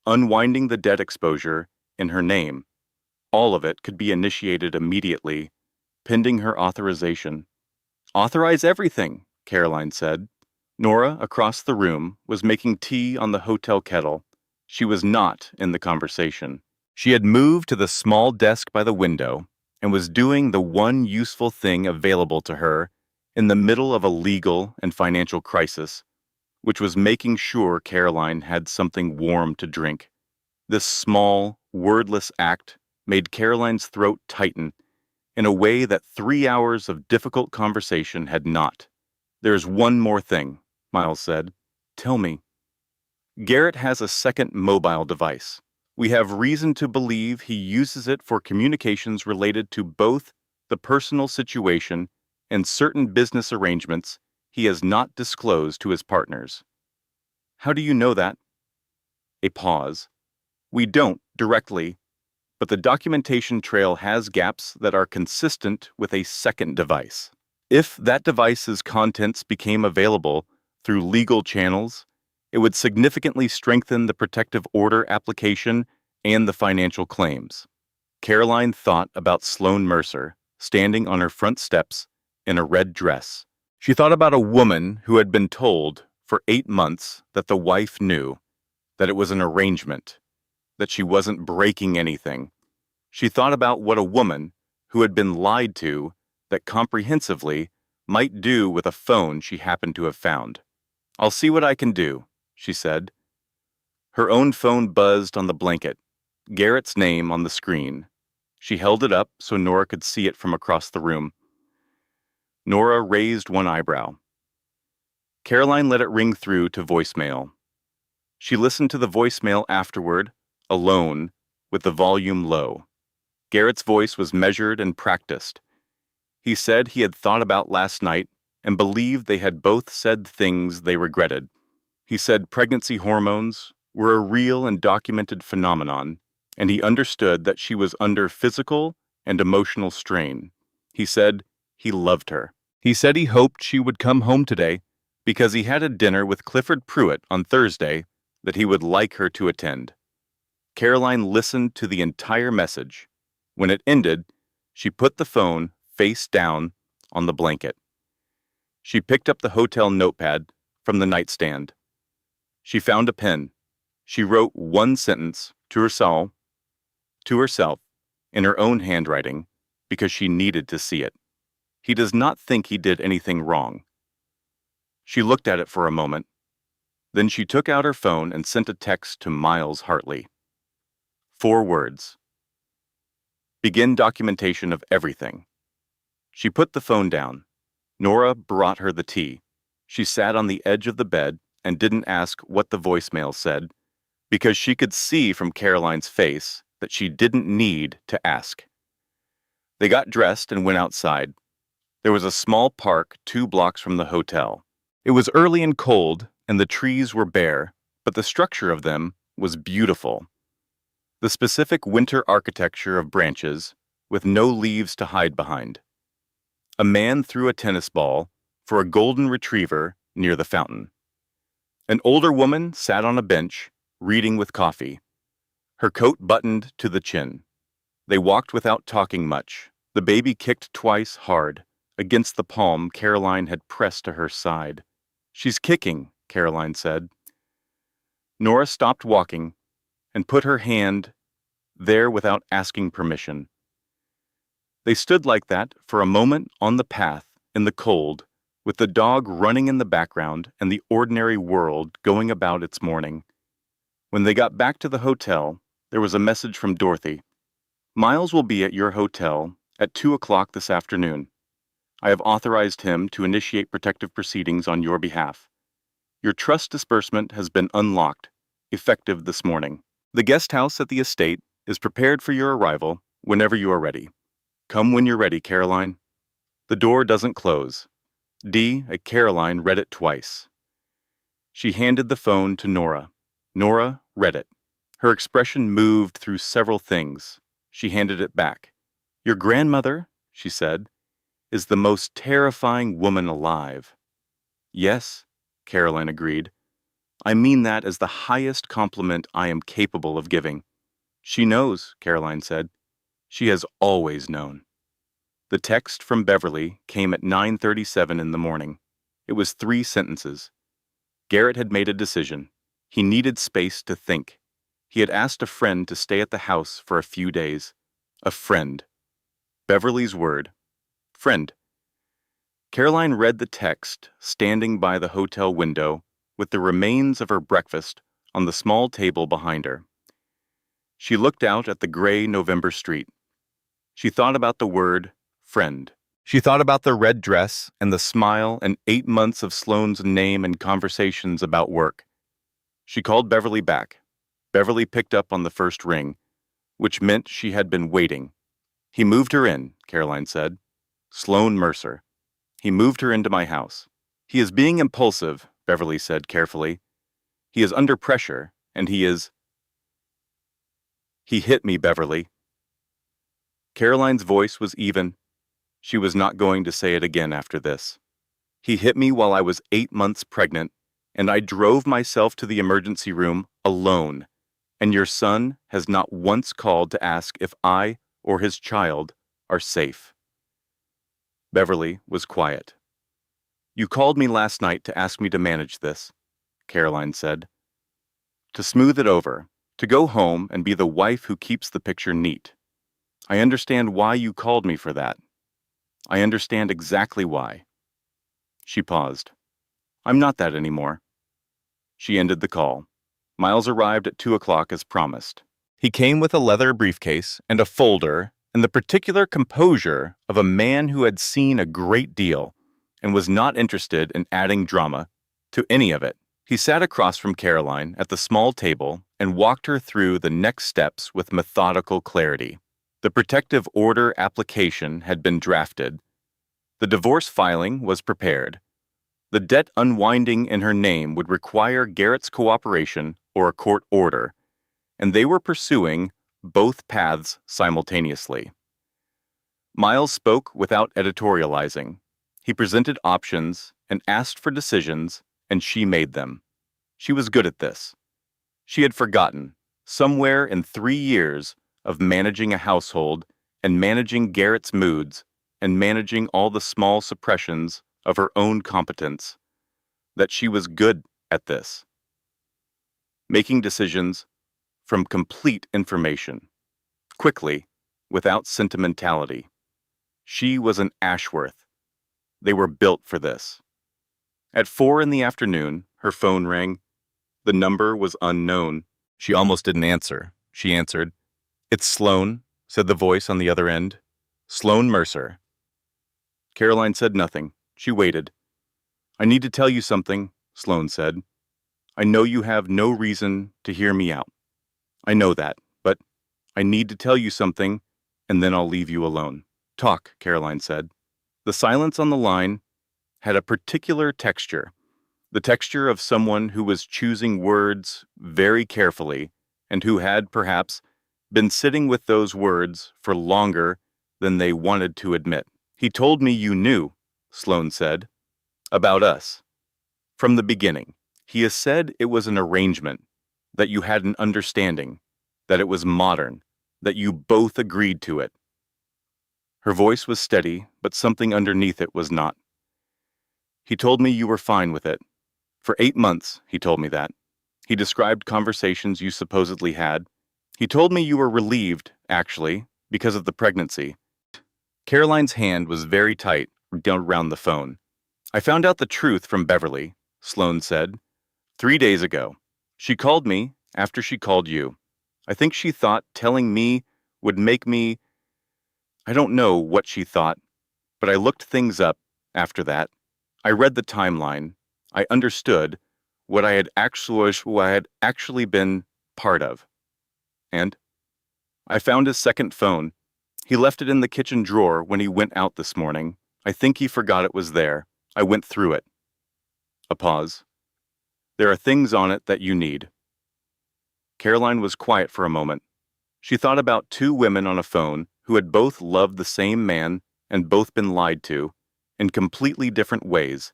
unwinding the debt exposure in her name. All of it could be initiated immediately, pending her authorization. Authorize everything, Caroline said. Nora, across the room, was making tea on the hotel kettle. She was not in the conversation. She had moved to the small desk by the window and was doing the one useful thing available to her in the middle of a legal and financial crisis, which was making sure Caroline had something warm to drink. This small, wordless act made Caroline's throat tighten in a way that 3 hours of difficult conversation had not. There's one more thing, Miles said. Tell me. Garrett has a second mobile device. We have reason to believe he uses it for communications related to both the personal situation and certain business arrangements he has not disclosed to his partners. How do you know that? A pause. We don't directly, but the documentation trail has gaps that are consistent with a second device. If that device's contents became available through legal channels, it would significantly strengthen the protective order application and the financial claims. Caroline thought about Sloan Mercer, standing on her front steps in a red dress. She thought about a woman who had been told for 8 months that the wife knew, that it was an arrangement, that she wasn't breaking anything. She thought about what a woman who had been lied to that comprehensively might do with a phone she happened to have found. I'll see what I can do, she said. Her own phone buzzed on the blanket, Garrett's name on the screen. She held it up so Nora could see it from across the room. Nora raised one eyebrow. Caroline let it ring through to voicemail. She listened to the voicemail afterward, alone, with the volume low. Garrett's voice was measured and practiced. He said he had thought about last night and believed they had both said things they regretted. He said pregnancy hormones were a real and documented phenomenon, and he understood that she was under physical and emotional strain. He said he loved her. He said he hoped she would come home today because he had a dinner with Clifford Pruitt on Thursday that he would like her to attend. Caroline listened to the entire message. When it ended, she put the phone face down on the blanket. She picked up the hotel notepad from the nightstand. She found a pen. She wrote one sentence to herself, in her own handwriting, because she needed to see it. He does not think he did anything wrong. She looked at it for a moment. Then she took out her phone and sent a text to Miles Hartley. 4 words. Begin documentation of everything. She put the phone down. Nora brought her the tea. She sat on the edge of the bed and didn't ask what the voicemail said, because she could see from Caroline's face that she didn't need to ask. They got dressed and went outside. There was a small park 2 blocks from the hotel. It was early and cold, and the trees were bare, but the structure of them was beautiful. The specific winter architecture of branches, with no leaves to hide behind. A man threw a tennis ball for a golden retriever near the fountain. An older woman sat on a bench, reading with coffee, her coat buttoned to the chin. They walked without talking much. The baby kicked twice hard, against the palm Caroline had pressed to her side. She's kicking, Caroline said. Nora stopped walking and put her hand there without asking permission. They stood like that for a moment on the path, in the cold, with the dog running in the background and the ordinary world going about its morning. When they got back to the hotel, there was a message from Dorothy. Miles will be at your hotel at 2 o'clock this afternoon. I have authorized him to initiate protective proceedings on your behalf. Your trust disbursement has been unlocked, effective this morning. The guest house at the estate is prepared for your arrival whenever you are ready. Come when you're ready, Caroline. The door doesn't close. Caroline read it twice. She handed the phone to Nora. Nora read it. Her expression moved through several things. She handed it back. Your grandmother, she said, is the most terrifying woman alive. Yes, Caroline agreed. I mean that as the highest compliment I am capable of giving. She knows, Caroline said. She has always known. The text from Beverly came at 9:37 in the morning. It was 3 sentences. Garrett had made a decision. He needed space to think. He had asked a friend to stay at the house for a few days. A friend. Beverly's word. Friend. Caroline read the text, standing by the hotel window, with the remains of her breakfast on the small table behind her. She looked out at the gray November street. She thought about the word friend. She thought about the red dress and the smile and 8 months of Sloan's name and conversations about work. She called Beverly back. Beverly picked up on the first ring, which meant she had been waiting. He moved her in, Caroline said. Sloan Mercer. He moved her into my house. He is being impulsive, Beverly said carefully. He is under pressure, and he hit me, Beverly. Caroline's voice was even. She was not going to say it again after this. He hit me while I was 8 months pregnant, and I drove myself to the emergency room alone, and your son has not once called to ask if I or his child are safe. Beverly was quiet. You called me last night to ask me to manage this, Caroline said. To smooth it over, to go home and be the wife who keeps the picture neat. I understand why you called me for that. I understand exactly why. She paused. I'm not that anymore. She ended the call. Miles arrived at 2 o'clock as promised. He came with a leather briefcase and a folder and the particular composure of a man who had seen a great deal and was not interested in adding drama to any of it. He sat across from Caroline at the small table and walked her through the next steps with methodical clarity. The protective order application had been drafted. The divorce filing was prepared. The debt unwinding in her name would require Garrett's cooperation or a court order, and they were pursuing both paths simultaneously. Miles spoke without editorializing. He presented options and asked for decisions, and she made them. She was good at this. She had forgotten, somewhere in 3 years of managing a household and managing Garrett's moods and managing all the small suppressions of her own competence, that she was good at this. Making decisions from complete information, quickly, without sentimentality. She was an Ashworth. They were built for this. At 4 in the afternoon, her phone rang. The number was unknown. She almost didn't answer. She answered. It's Sloan, said the voice on the other end. Sloan Mercer. Caroline said nothing. She waited. I need to tell you something, Sloan said. I know you have no reason to hear me out. I know that, but I need to tell you something, and then I'll leave you alone. Talk, Caroline said. The silence on the line had a particular texture, the texture of someone who was choosing words very carefully and who had, perhaps, been sitting with those words for longer than they wanted to admit. He told me you knew, Sloan said, about us. From the beginning, he has said it was an arrangement, that you had an understanding, that it was modern, that you both agreed to it. Her voice was steady, but something underneath it was not. He told me you were fine with it. For 8 months, he told me that. He described conversations you supposedly had. He told me you were relieved, actually, because of the pregnancy. Caroline's hand was very tight around the phone. I found out the truth from Beverly, Sloan said, 3 days ago. She called me after she called you. I think she thought telling me would make me... I don't know what she thought, but I looked things up after that. I read the timeline. I understood what I had actually been part of. And I found his second phone. He left it in the kitchen drawer when he went out this morning. I think he forgot it was there. I went through it. A pause. There are things on it that you need. Caroline was quiet for a moment. She thought about two women on a phone who had both loved the same man and both been lied to, in completely different ways,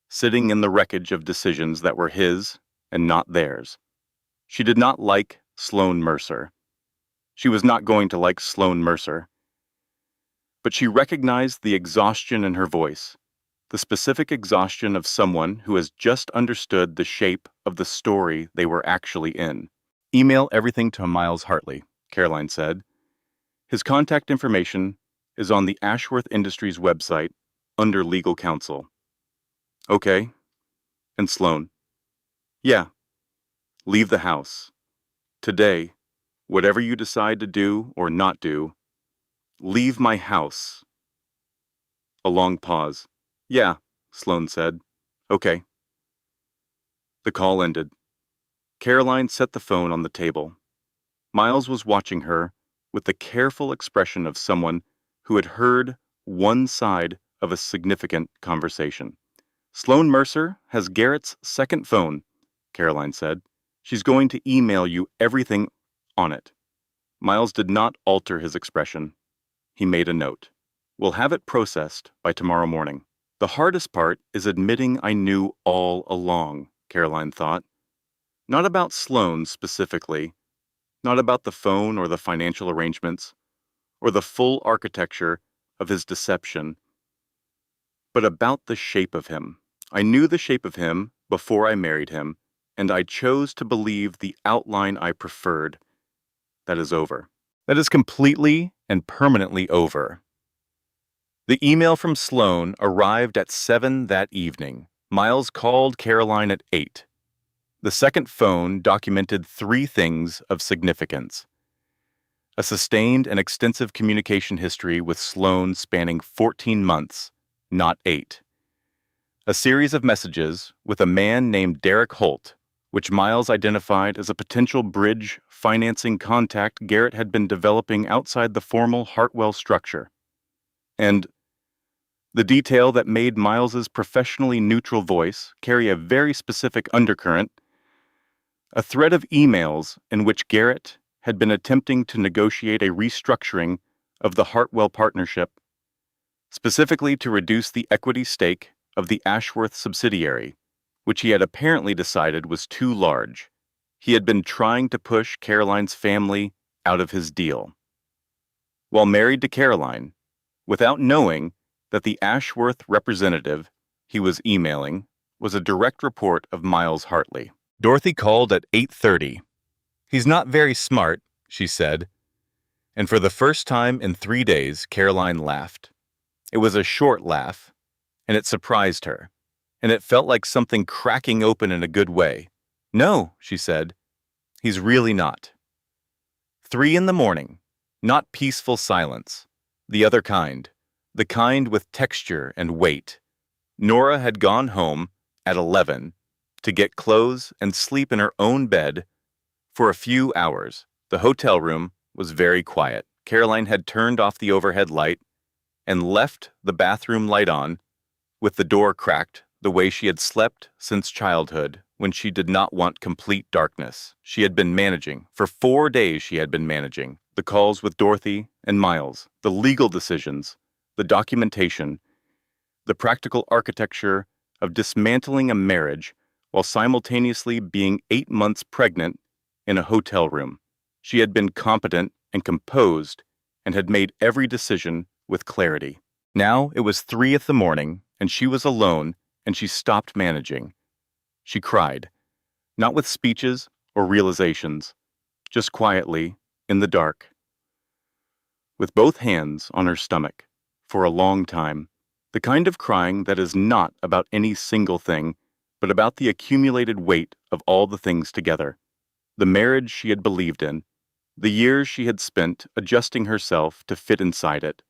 sitting in the wreckage of decisions that were his and not theirs. She did not like Sloan Mercer. She was not going to like Sloan Mercer. But she recognized the exhaustion in her voice, the specific exhaustion of someone who has just understood the shape of the story they were actually in. Email everything to Miles Hartley, Caroline said. His contact information is on the Ashworth Industries website under legal counsel. Okay. And Sloan. Yeah. Leave the house. Today, whatever you decide to do or not do, leave my house. A long pause. Yeah, Sloan said. Okay. The call ended. Caroline set the phone on the table. Miles was watching her with the careful expression of someone who had heard one side of a significant conversation. Sloan Mercer has Garrett's second phone, Caroline said. She's going to email you everything on it. Miles did not alter his expression. He made a note. We'll have it processed by tomorrow morning. The hardest part is admitting I knew all along, Caroline thought. Not about Sloan specifically, not about the phone or the financial arrangements, or the full architecture of his deception, but about the shape of him. I knew the shape of him before I married him, and I chose to believe the outline I preferred. That is over. That is completely and permanently over. The email from Sloan arrived at 7 that evening. Miles called Caroline at 8. The second phone documented 3 things of significance. A sustained and extensive communication history with Sloan spanning 14 months, not 8. A series of messages with a man named Derek Holt, which Miles identified as a potential bridge financing contact Garrett had been developing outside the formal Hartwell structure. And the detail that made Miles's professionally neutral voice carry a very specific undercurrent, a thread of emails in which Garrett had been attempting to negotiate a restructuring of the Hartwell partnership, specifically to reduce the equity stake of the Ashworth subsidiary, which he had apparently decided was too large. He had been trying to push Caroline's family out of his deal. While married to Caroline, without knowing that the Ashworth representative he was emailing was a direct report of Miles Hartley. Dorothy called at 8:30. He's not very smart, she said. And for the first time in 3 days, Caroline laughed. It was a short laugh, and it surprised her, and it felt like something cracking open in a good way. No, she said. He's really not. 3 in the morning, not peaceful silence, the other kind, the kind with texture and weight. Nora had gone home at 11 to get clothes and sleep in her own bed for a few hours. The hotel room was very quiet. Caroline had turned off the overhead light and left the bathroom light on, with the door cracked the way she had slept since childhood, when she did not want complete darkness. She had been managing. For 4 days she had been managing. The calls with Dorothy and Miles, the legal decisions, the documentation, the practical architecture of dismantling a marriage while simultaneously being 8 months pregnant in a hotel room. She had been competent and composed and had made every decision with clarity. Now it was 3 in the morning and she was alone and she stopped managing. She cried, not with speeches or realizations, just quietly, in the dark, with both hands on her stomach, for a long time, the kind of crying that is not about any single thing, but about the accumulated weight of all the things together. The marriage she had believed in, the years she had spent adjusting herself to fit inside it,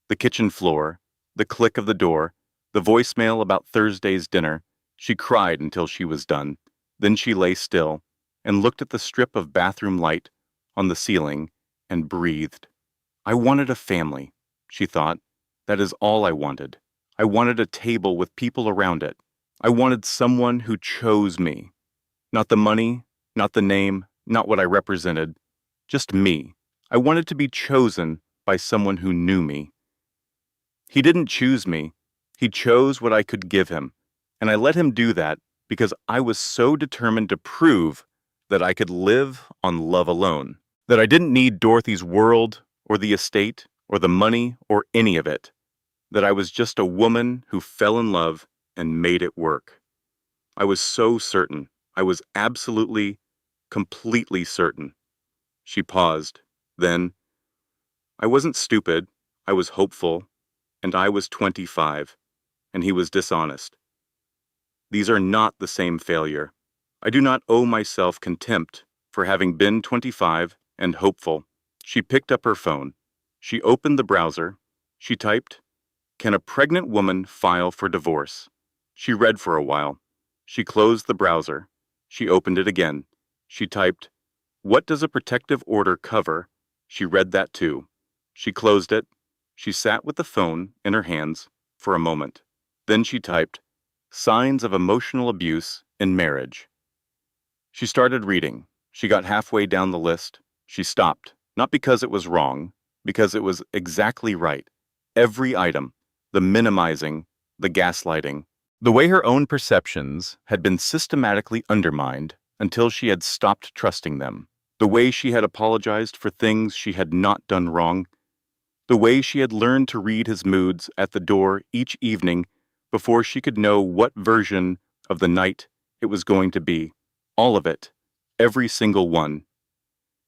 the kitchen floor, the click of the door, the voicemail about Thursday's dinner. She cried until she was done. Then she lay still and looked at the strip of bathroom light on the ceiling and breathed. I wanted a family, she thought. That is all I wanted. I wanted a table with people around it. I wanted someone who chose me. Not the money, not the name, not what I represented. Just me. I wanted to be chosen by someone who knew me. He didn't choose me. He chose what I could give him. And I let him do that because I was so determined to prove that I could live on love alone. That I didn't need Dorothy's world or the estate or the money or any of it. That I was just a woman who fell in love and made it work. I was so certain. I was absolutely, completely certain. She paused. Then, I wasn't stupid. I was hopeful. And I was 25. And he was dishonest. These are not the same failure. I do not owe myself contempt for having been 25 and hopeful. She picked up her phone. She opened the browser. She typed, "Can a pregnant woman file for divorce?" She read for a while. She closed the browser. She opened it again. She typed, "What does a protective order cover?" She read that too. She closed it. She sat with the phone in her hands for a moment. Then she typed, "Signs of emotional abuse in marriage." She started reading. She got halfway down the list. She stopped, not because it was wrong, because it was exactly right. Every item, the minimizing, the gaslighting, the way her own perceptions had been systematically undermined until she had stopped trusting them, the way she had apologized for things she had not done wrong, the way she had learned to read his moods at the door each evening before she could know what version of the night it was going to be. All of it, every single one.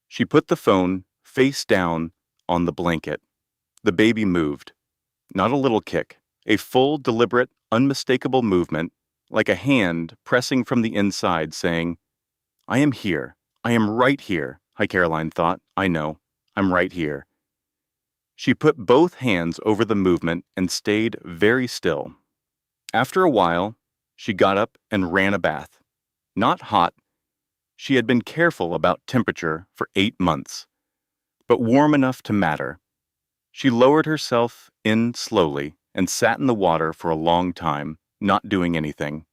She put the phone face down on the blanket. The baby moved. Not a little kick, a full, deliberate, unmistakable movement, like a hand pressing from the inside saying, "I am here. I am right here." Hi, Caroline thought. I know. I'm right here. She put both hands over the movement and stayed very still. After a while, she got up and ran a bath. Not hot. She had been careful about temperature for 8 months, but warm enough to matter. She lowered herself in slowly and sat in the water for a long time, not doing anything.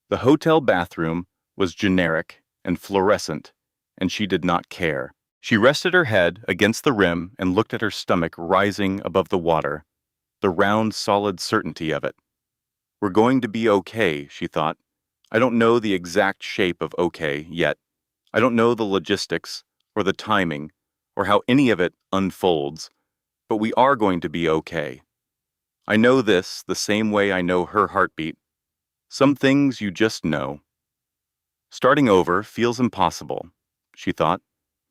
The hotel bathroom was generic and fluorescent, and she did not care. She rested her head against the rim and looked at her stomach rising above the water, the round, solid certainty of it. We're going to be okay, she thought. I don't know the exact shape of okay yet. I don't know the logistics or the timing or how any of it unfolds, but we are going to be okay. I know this the same way I know her heartbeat. Some things you just know. Starting over feels impossible, she thought,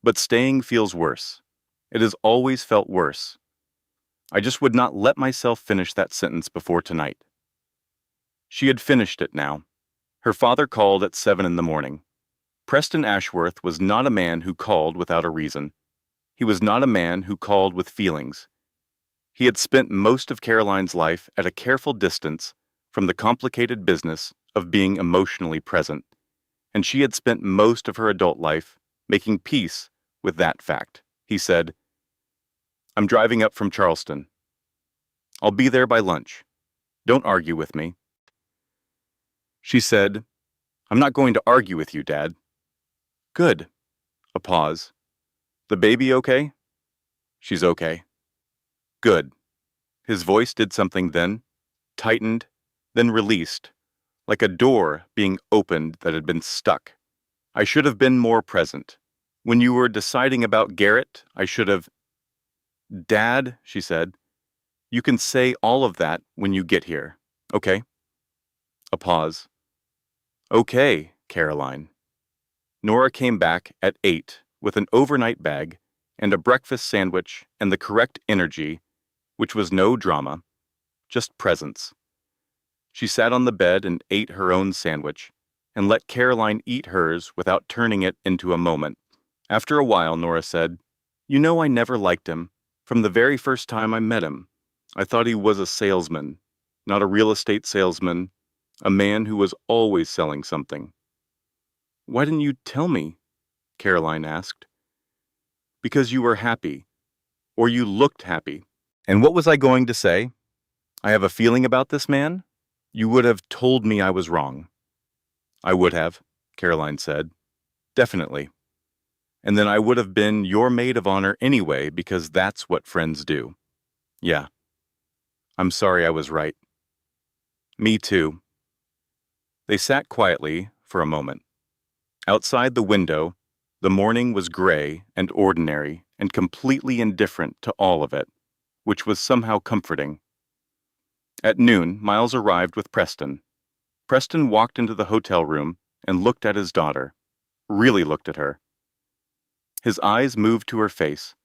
but staying feels worse. It has always felt worse. I just would not let myself finish that sentence before tonight. She had finished it now. Her father called at 7 in the morning. Preston Ashworth was not a man who called without a reason. He was not a man who called with feelings. He had spent most of Caroline's life at a careful distance from the complicated business of being emotionally present, and she had spent most of her adult life making peace with that fact. He said, "I'm driving up from Charleston. I'll be there by lunch. Don't argue with me." She said, "I'm not going to argue with you, Dad." "Good." A pause. "The baby okay?" "She's okay." "Good." His voice did something then, tightened, then released, like a door being opened that had been stuck. "I should have been more present. When you were deciding about Garrett, I should have—" "Dad," she said, "you can say all of that when you get here, okay?" A pause. Okay, Caroline. Nora came back at 8 with an overnight bag and a breakfast sandwich and the correct energy, which was no drama, just presence. She sat on the bed and ate her own sandwich and let Caroline eat hers without turning it into a moment. After a while, Nora said, "You know, I never liked him. From the very first time I met him, I thought he was a salesman, not a real estate salesman, a man who was always selling something." "Why didn't you tell me?" Caroline asked. "Because you were happy, or you looked happy." And what was I going to say? "I have a feeling about this man"? You would have told me I was wrong. I would have, Caroline said. Definitely. And then I would have been your maid of honor anyway, because that's what friends do. Yeah. I'm sorry I was right. Me too. They sat quietly for a moment. Outside the window, the morning was gray and ordinary and completely indifferent to all of it, which was somehow comforting. At noon, Miles arrived with Preston. Preston walked into the hotel room and looked at his daughter, really looked at her. His eyes moved to her face.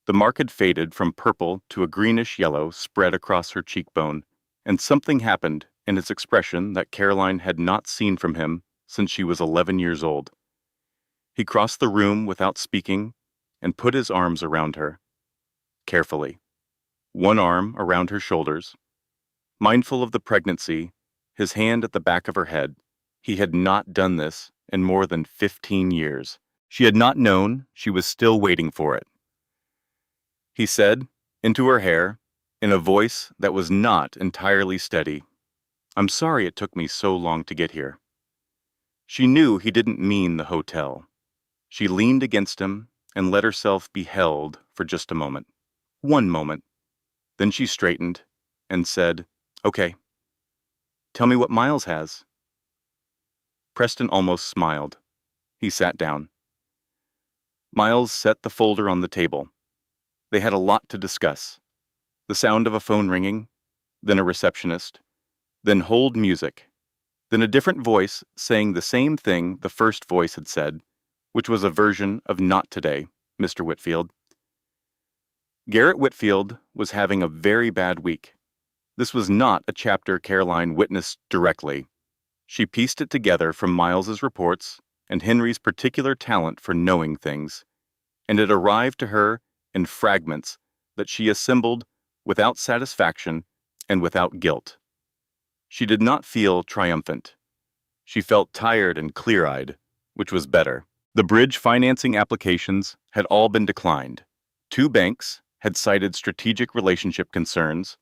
The mark had faded from purple to a greenish yellow spread across her cheekbone, and something happened in his expression that Caroline had not seen from him since she was 11 years old. He crossed the room without speaking and put his arms around her, carefully. One arm around her shoulders. Mindful of the pregnancy, his hand at the back of her head. He had not done this in more than 15 years. She had not known she was still waiting for it. He said, into her hair, in a voice that was not entirely steady, "I'm sorry it took me so long to get here." She knew he didn't mean the hotel. She leaned against him and let herself be held for just a moment. One moment. Then she straightened and said, "Okay, tell me what Miles has." Preston almost smiled. He sat down. Miles set the folder on the table. They had a lot to discuss. The sound of a phone ringing, then a receptionist, then hold music, then a different voice saying the same thing the first voice had said, which was a version of "Not today, Mr. Whitfield." Garrett Whitfield was having a very bad week. This was not a chapter Caroline witnessed directly. She pieced it together from Miles's reports and Henry's particular talent for knowing things, and it arrived to her in fragments that she assembled without satisfaction and without guilt. She did not feel triumphant. She felt tired and clear-eyed, which was better. The bridge financing applications had all been declined. 2 banks had cited strategic relationship concerns,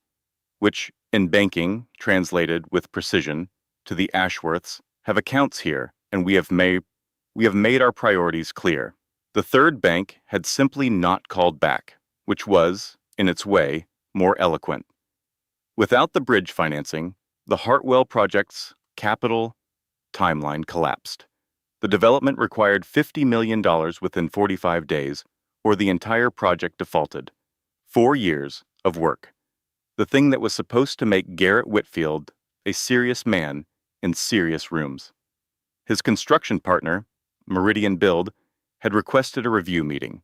which, in banking, translated with precision to the Ashworths, have accounts here, and we have made our priorities clear. The 3rd bank had simply not called back, which was, in its way, more eloquent. Without the bridge financing, the Hartwell project's capital timeline collapsed. The development required $50 million within 45 days, or the entire project defaulted. 4 years of work. The thing that was supposed to make Garrett Whitfield a serious man in serious rooms. His construction partner, Meridian Build, had requested a review meeting.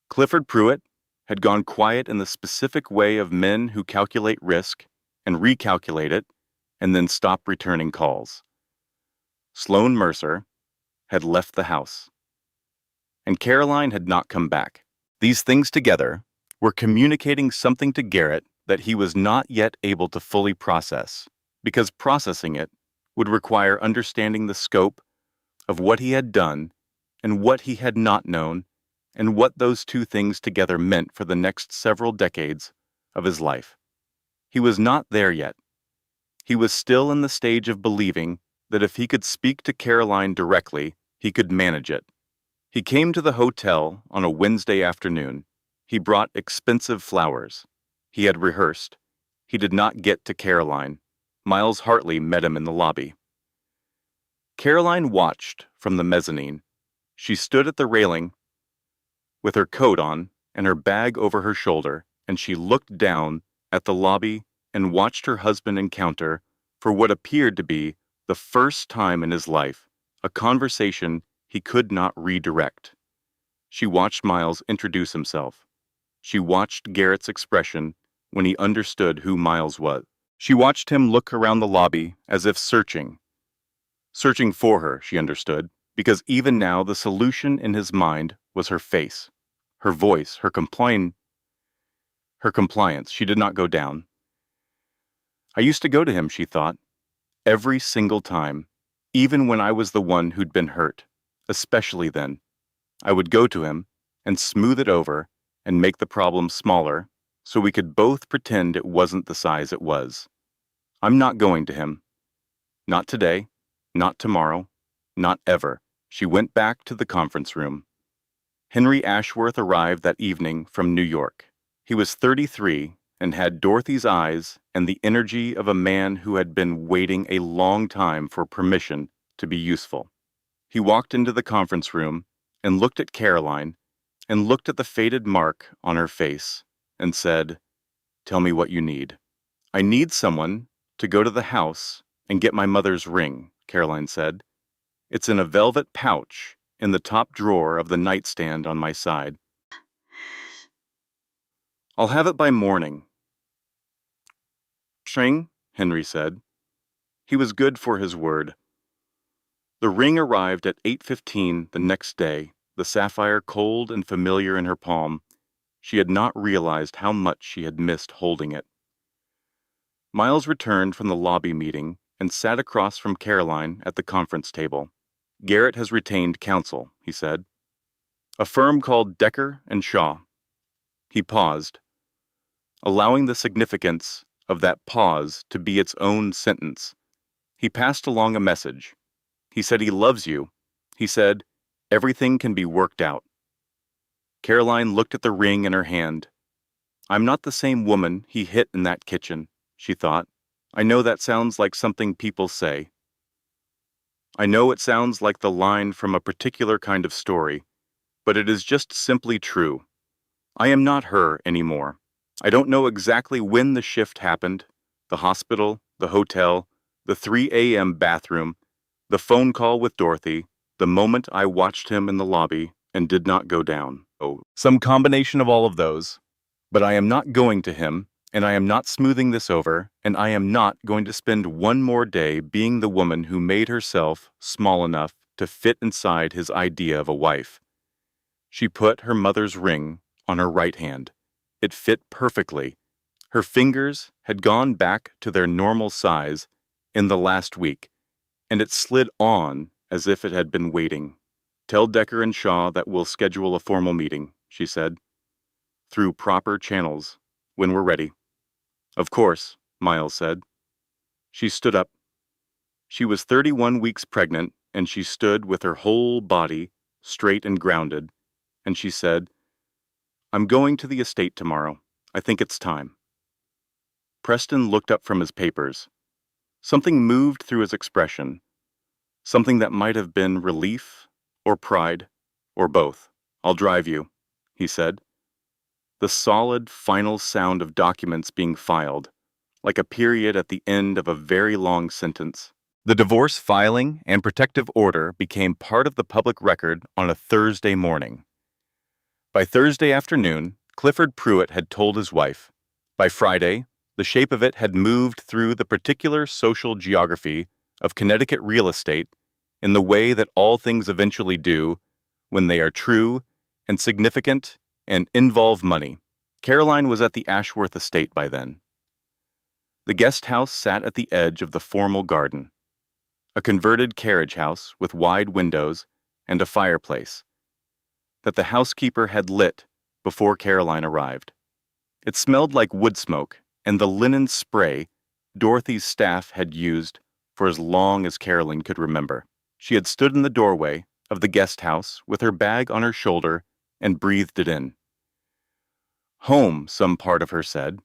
Clifford Pruitt had gone quiet in the specific way of men who calculate risk and recalculate it and then stop returning calls. Sloan Mercer had left the house, and Caroline had not come back. These things together were communicating something to Garrett that he was not yet able to fully process, because processing it would require understanding the scope of what he had done and what he had not known, and what those 2 things together meant for the next several decades of his life. He was not there yet. He was still in the stage of believing that if he could speak to Caroline directly, he could manage it. He came to the hotel on a Wednesday afternoon. He brought expensive flowers. He had rehearsed. He did not get to Caroline. Miles Hartley met him in the lobby. Caroline watched from the mezzanine. She stood at the railing with her coat on and her bag over her shoulder, and she looked down at the lobby and watched her husband encounter, for what appeared to be The first time in his life, a conversation he could not redirect. She watched Miles introduce himself. She watched Garrett's expression when he understood who Miles was. She watched him look around the lobby as if searching. Searching for her, she understood, because even now the solution in his mind was her face, her voice, her compliance. She did not go down. I used to go to him, she thought, every single time, even when I was the one who'd been hurt, especially then. I would go to him and smooth it over and make the problem smaller so we could both pretend it wasn't the size it was. I'm not going to him. Not today, not tomorrow, not ever. She went back to the conference room. Henry Ashworth arrived that evening from New York. He was 33 and had Dorothy's eyes and the energy of a man who had been waiting a long time for permission to be useful. He walked into the conference room and looked at Caroline and looked at the faded mark on her face and said, "Tell me what you need." "I need someone to go to the house and get my mother's ring," Caroline said. "It's in a velvet pouch in the top drawer of the nightstand on my side. I'll have it by morning." "Shing," Henry said. He was good for his word. The ring arrived at 8:15 the next day, the sapphire cold and familiar in her palm. She had not realized how much she had missed holding it. Miles returned from the lobby meeting and sat across from Caroline at the conference table. "Garrett has retained counsel," he said. "A firm called Decker and Shaw." He paused, allowing the significance of that pause to be its own sentence. He passed along a message. He said he loves you. He said, everything can be worked out. Caroline looked at the ring in her hand. "I'm not the same woman he hit in that kitchen," she thought. "I know that sounds like something people say. I know it sounds like the line from a particular kind of story, but it is just simply true. I am not her anymore. I don't know exactly when the shift happened, the hospital, the hotel, the 3 a.m. bathroom, the phone call with Dorothy, the moment I watched him in the lobby and did not go down. Oh, some combination of all of those. But I am not going to him, and I am not smoothing this over, and I am not going to spend one more day being the woman who made herself small enough to fit inside his idea of a wife." She put her mother's ring on her right hand. It fit perfectly. Her fingers had gone back to their normal size in the last week, and it slid on as if it had been waiting. "Tell Decker and Shaw that we'll schedule a formal meeting," she said. "Through proper channels, when we're ready." "Of course," Miles said. She stood up. She was 31 weeks pregnant, and she stood with her whole body straight and grounded, and she said, "I'm going to the estate tomorrow. I think it's time." Preston looked up from his papers. Something moved through his expression, something that might have been relief or pride or both. "I'll drive you," he said. The solid, final sound of documents being filed, like a period at the end of a very long sentence. The divorce filing and protective order became part of the public record on a Thursday morning. By Thursday afternoon, Clifford Pruitt had told his wife. By Friday, the shape of it had moved through the particular social geography of Connecticut real estate in the way that all things eventually do when they are true and significant and involve money. Caroline was at the Ashworth estate by then. The guest house sat at the edge of the formal garden, a converted carriage house with wide windows and a fireplace that the housekeeper had lit before Caroline arrived. It smelled like wood smoke and the linen spray Dorothy's staff had used for as long as Caroline could remember. She had stood in the doorway of the guest house with her bag on her shoulder and breathed it in. Home, some part of her said.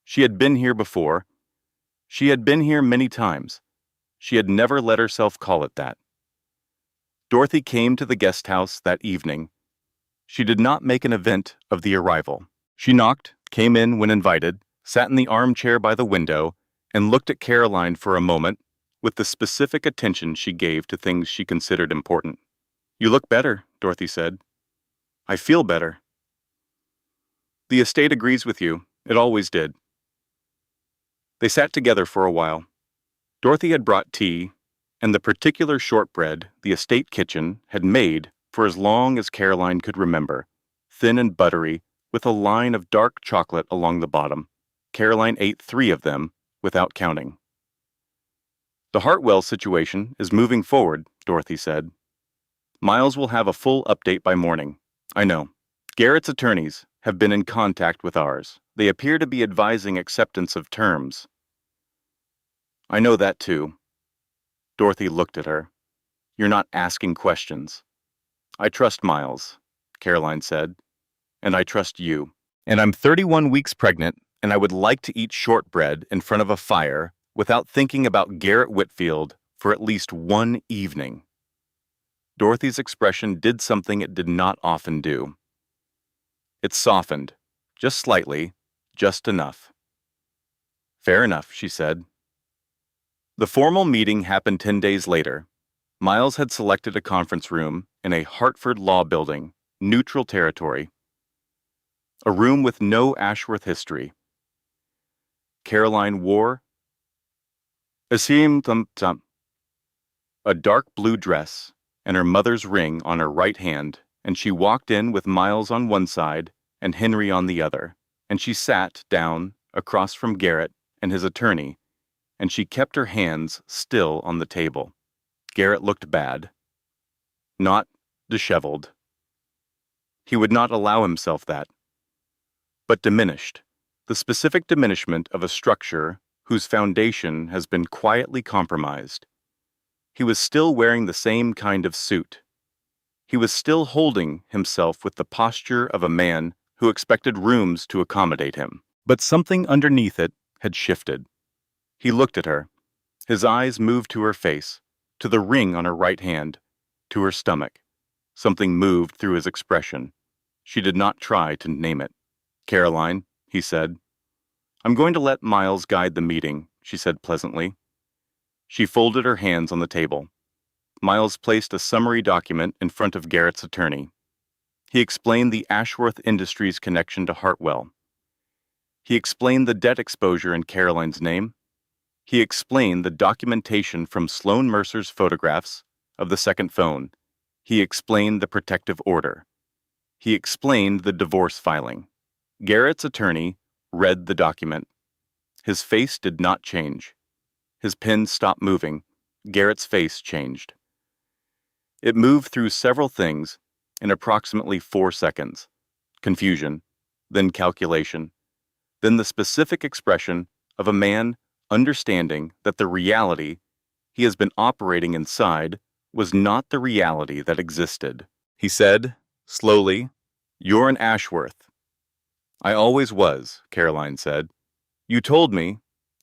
She had been here before. She had been here many times. She had never let herself call it that. Dorothy came to the guest house that evening. She did not make an event of the arrival. She knocked, came in when invited, sat in the armchair by the window, and looked at Caroline for a moment, with the specific attention she gave to things she considered important. "You look better," Dorothy said. "I feel better." "The estate agrees with you. It always did." They sat together for a while. Dorothy had brought tea, and the particular shortbread the estate kitchen had made for as long as Caroline could remember, thin and buttery, with a line of dark chocolate along the bottom. Caroline ate 3 of them without counting. "The Hartwell situation is moving forward," Dorothy said. "Miles will have a full update by morning." "I know. Garrett's attorneys have been in contact with ours. They appear to be advising acceptance of terms." "I know that too." Dorothy looked at her. "You're not asking questions." "I trust Miles," Caroline said. "And I trust you. And I'm 31 weeks pregnant, and I would like to eat shortbread in front of a fire without thinking about Garrett Whitfield for at least one evening." Dorothy's expression did something it did not often do. It softened, just slightly, just enough. "Fair enough," she said. The formal meeting happened 10 days later. Miles had selected a conference room in a Hartford law building, neutral territory. A room with no Ashworth history. Caroline wore a dark blue dress and her mother's ring on her right hand, and she walked in with Miles on one side and Henry on the other, and she sat down across from Garrett and his attorney, and she kept her hands still on the table. Garrett looked bad. Not disheveled. He would not allow himself that. But diminished. The specific diminishment of a structure whose foundation has been quietly compromised. He was still wearing the same kind of suit. He was still holding himself with the posture of a man who expected rooms to accommodate him. But something underneath it had shifted. He looked at her. His eyes moved to her face, to the ring on her right hand, to her stomach. Something moved through his expression. She did not try to name it. "Caroline," he said. "I'm going to let Miles guide the meeting," she said pleasantly. She folded her hands on the table. Miles placed a summary document in front of Garrett's attorney. He explained the Ashworth Industries connection to Hartwell. He explained the debt exposure in Caroline's name. He explained the documentation from Sloan Mercer's photographs of the second phone. He explained the protective order. He explained the divorce filing. Garrett's attorney read the document. His face did not change. His pen stopped moving. Garrett's face changed. It moved through several things in approximately 4 seconds. Confusion, then calculation, then the specific expression of a man understanding that the reality he has been operating inside was not the reality that existed. He said, slowly, "You're an Ashworth." "I always was," Caroline said. "You told me.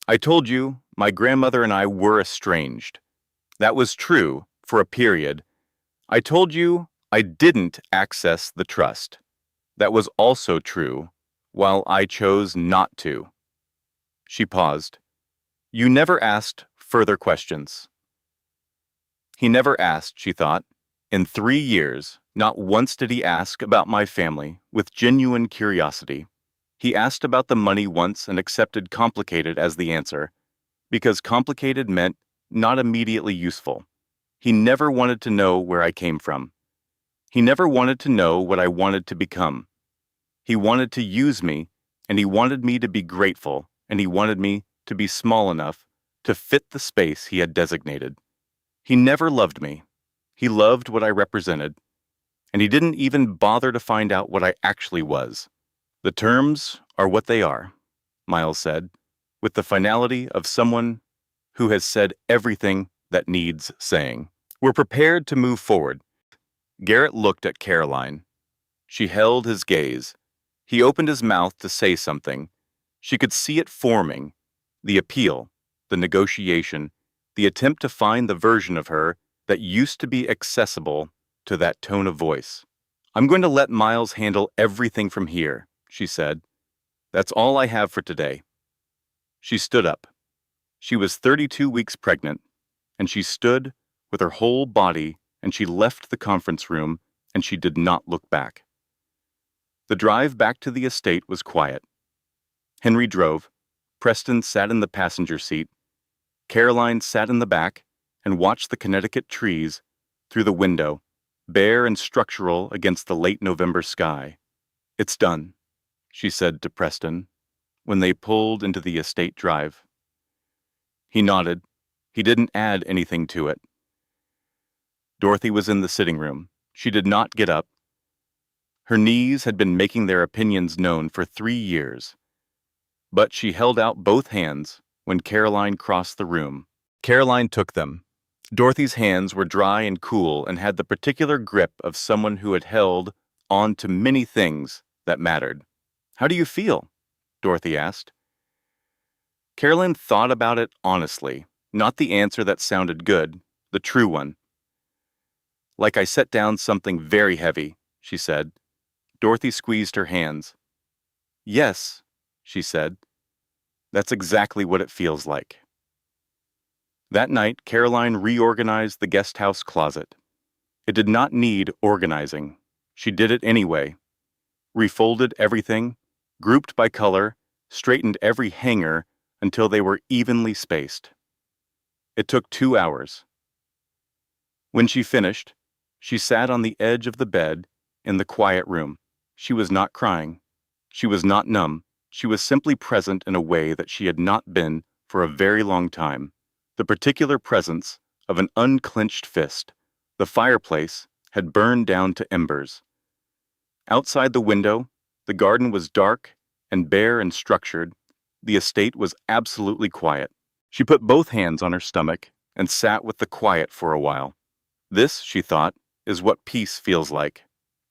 I told you my grandmother and I were estranged. That was true for a period. I told you I didn't access the trust. That was also true, while I chose not to." She paused. "You never asked further questions." He never asked, she thought. In 3 years, not once did he ask about my family with genuine curiosity. He asked about the money once and accepted complicated as the answer, because complicated meant not immediately useful. He never wanted to know where I came from. He never wanted to know what I wanted to become. He wanted to use me, and he wanted me to be grateful, and he wanted me to be small enough to fit the space he had designated. He never loved me. He loved what I represented, and he didn't even bother to find out what I actually was. "The terms are what they are," Miles said, with the finality of someone who has said everything that needs saying. "We're prepared to move forward." Garrett looked at Caroline. She held his gaze. He opened his mouth to say something. She could see it forming, the appeal, the negotiation, the attempt to find the version of her that used to be accessible to that tone of voice. "I'm going to let Miles handle everything from here," she said. "That's all I have for today." She stood up. She was 32 weeks pregnant. and she stood with her whole body, and she left the conference room, and she did not look back. The drive back to the estate was quiet. Henry drove. Preston sat in the passenger seat. Caroline sat in the back and watched the Connecticut trees through the window, bare and structural against the late November sky. "It's done," she said to Preston when they pulled into the estate drive. He nodded. He didn't add anything to it. Dorothy was in the sitting room. She did not get up. Her knees had been making their opinions known for 3 years. But she held out both hands when Caroline crossed the room. Caroline took them. Dorothy's hands were dry and cool and had the particular grip of someone who had held on to many things that mattered. "How do you feel?" Dorothy asked. Caroline thought about it honestly, not the answer that sounded good, the true one. "Like I set down something very heavy," she said. Dorothy squeezed her hands. "Yes," she said. "That's exactly what it feels like." That night, Caroline reorganized the guest house closet. It did not need organizing. She did it anyway. Refolded everything, grouped by color, straightened every hanger until they were evenly spaced. It took 2 hours. When she finished, she sat on the edge of the bed in the quiet room. She was not crying. She was not numb. She was simply present in a way that she had not been for a very long time. The particular presence of an unclenched fist. The fireplace had burned down to embers. Outside the window, the garden was dark and bare and structured. The estate was absolutely quiet. She put both hands on her stomach and sat with the quiet for a while. This, she thought, is what peace feels like.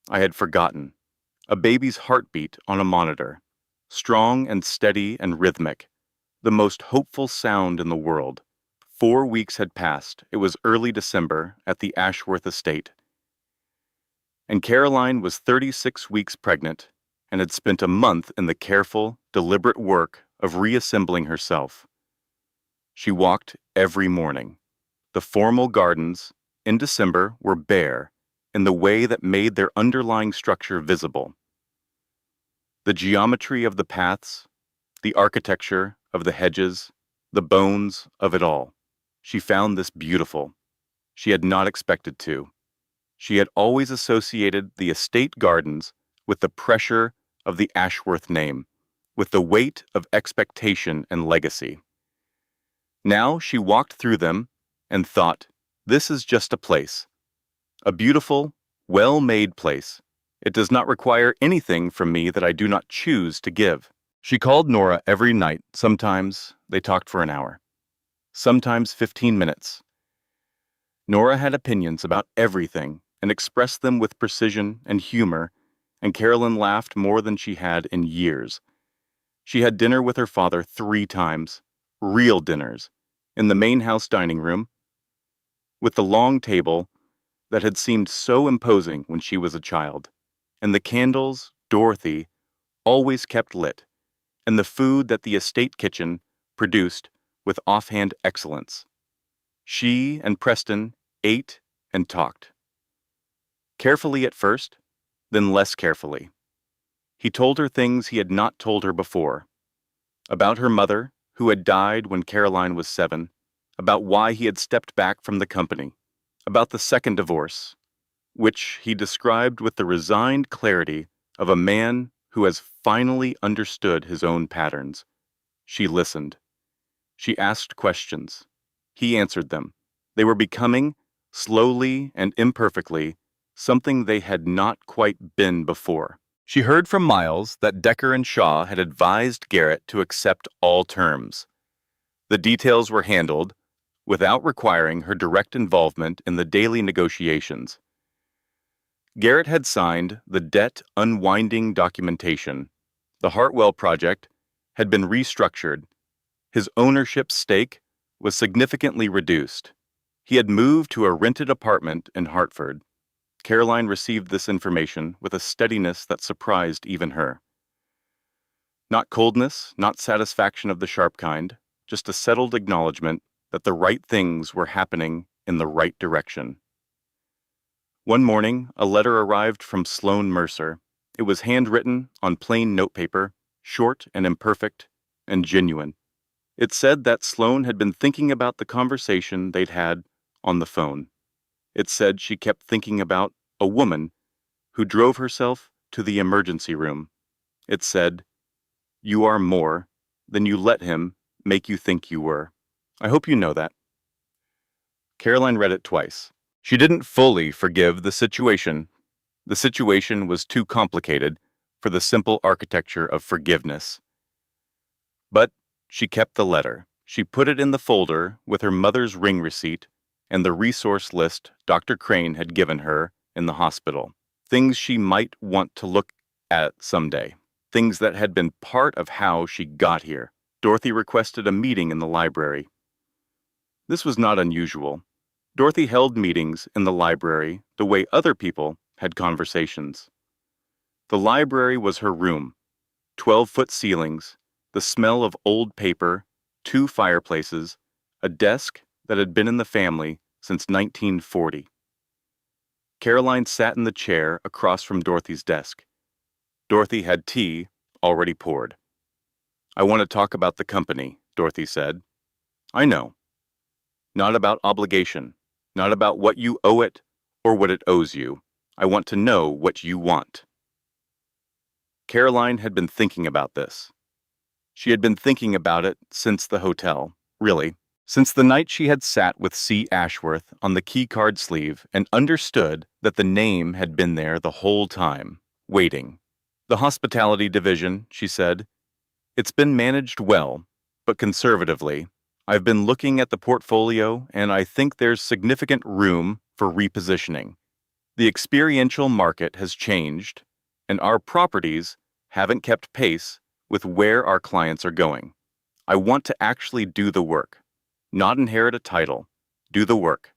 I had forgotten. A baby's heartbeat on a monitor. Strong and steady and rhythmic. The most hopeful sound in the world. 4 weeks had passed. It was early December at the Ashworth estate. And Caroline was 36 weeks pregnant and had spent a month in the careful, deliberate work of reassembling herself. She walked every morning. The formal gardens in December were bare in the way that made their underlying structure visible. The geometry of the paths, the architecture of the hedges, the bones of it all. She found this beautiful. She had not expected to. She had always associated the estate gardens with the pressure of the Ashworth name, with the weight of expectation and legacy. Now she walked through them and thought, this is just a place. A beautiful, well-made place. It does not require anything from me that I do not choose to give. She called Nora every night. Sometimes they talked for an hour. Sometimes 15 minutes. Nora had opinions about everything and expressed them with precision and humor, and Carolyn laughed more than she had in years. She had dinner with her father 3 times, real dinners, in the main house dining room, with the long table that had seemed so imposing when she was a child, and the candles Dorothy always kept lit, and the food that the estate kitchen produced with offhand excellence. She and Preston ate and talked. Carefully at first, then less carefully. He told her things he had not told her before. About her mother, who had died when Caroline was 7, about why he had stepped back from the company, about the second divorce, which he described with the resigned clarity of a man who has finally understood his own patterns. She listened. She asked questions. He answered them. They were becoming, slowly and imperfectly, something they had not quite been before. She heard from Miles that Decker and Shaw had advised Garrett to accept all terms. The details were handled without requiring her direct involvement in the daily negotiations. Garrett had signed the debt unwinding documentation. The Hartwell project had been restructured. His ownership stake was significantly reduced. He had moved to a rented apartment in Hartford. Caroline received this information with a steadiness that surprised even her. Not coldness, not satisfaction of the sharp kind, just a settled acknowledgement that the right things were happening in the right direction. One morning, a letter arrived from Sloan Mercer. It was handwritten on plain notepaper, short and imperfect, and genuine. It said that Sloan had been thinking about the conversation they'd had on the phone. It said she kept thinking about a woman who drove herself to the emergency room. It said, "You are more than you let him make you think you were." I hope you know that. Caroline read it twice. She didn't fully forgive the situation. The situation was too complicated for the simple architecture of forgiveness. But she kept the letter. She put it in the folder with her mother's ring receipt and the resource list Dr. Crane had given her in the hospital. Things she might want to look at someday. Things that had been part of how she got here. Dorothy requested a meeting in the library. This was not unusual. Dorothy held meetings in the library the way other people had conversations. The library was her room. 12-foot ceilings, the smell of old paper, 2 fireplaces, a desk that had been in the family since 1940. Caroline sat in the chair across from Dorothy's desk. Dorothy had tea already poured. "I want to talk about the company," Dorothy said. "I know. Not about obligation, not about what you owe it or what it owes you. I want to know what you want." Caroline had been thinking about this. She had been thinking about it since the hotel, really, since the night she had sat with C. Ashworth on the keycard sleeve and understood that the name had been there the whole time, waiting. "The hospitality division," she said. "It's been managed well, but conservatively. I've been looking at the portfolio, and I think there's significant room for repositioning. The experiential market has changed, and our properties haven't kept pace with where our clients are going. I want to actually do the work, not inherit a title. Do the work."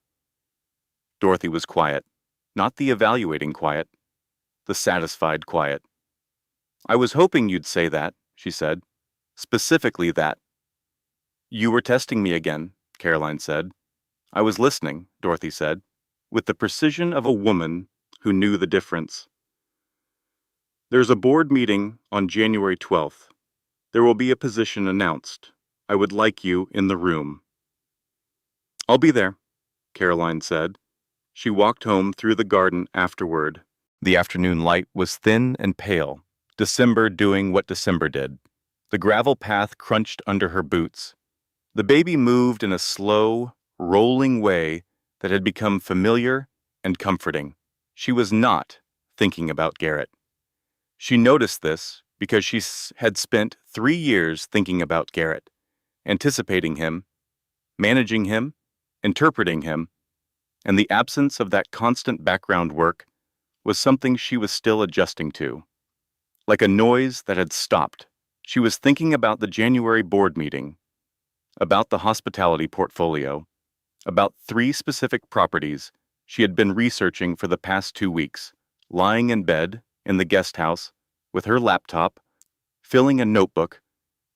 Dorothy was quiet, not the evaluating quiet, the satisfied quiet. "I was hoping you'd say that," she said. "Specifically that." "You were testing me again," Caroline said. "I was listening," Dorothy said, with the precision of a woman who knew the difference. "There's a board meeting on January 12th. There will be a position announced. I would like you in the room." "I'll be there," Caroline said. She walked home through the garden afterward. The afternoon light was thin and pale, December doing what December did. The gravel path crunched under her boots. The baby moved in a slow, rolling way that had become familiar and comforting. She was not thinking about Garrett. She noticed this because she had spent 3 years thinking about Garrett, anticipating him, managing him, interpreting him, and the absence of that constant background work was something she was still adjusting to. Like a noise that had stopped, she was thinking about the January board meeting, about the hospitality portfolio, about 3 specific properties she had been researching for the past 2 weeks, lying in bed in the guest house with her laptop, filling a notebook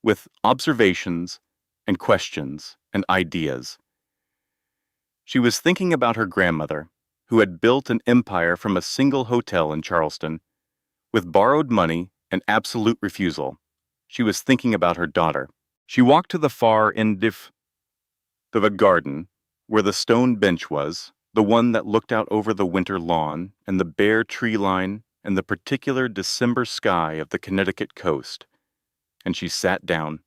with observations and questions and ideas. She was thinking about her grandmother, who had built an empire from a single hotel in Charleston, with borrowed money and absolute refusal. She was thinking about her daughter. She walked to the far end of the garden, where the stone bench was, the one that looked out over the winter lawn and the bare tree line and the particular December sky of the Connecticut coast, and she sat down.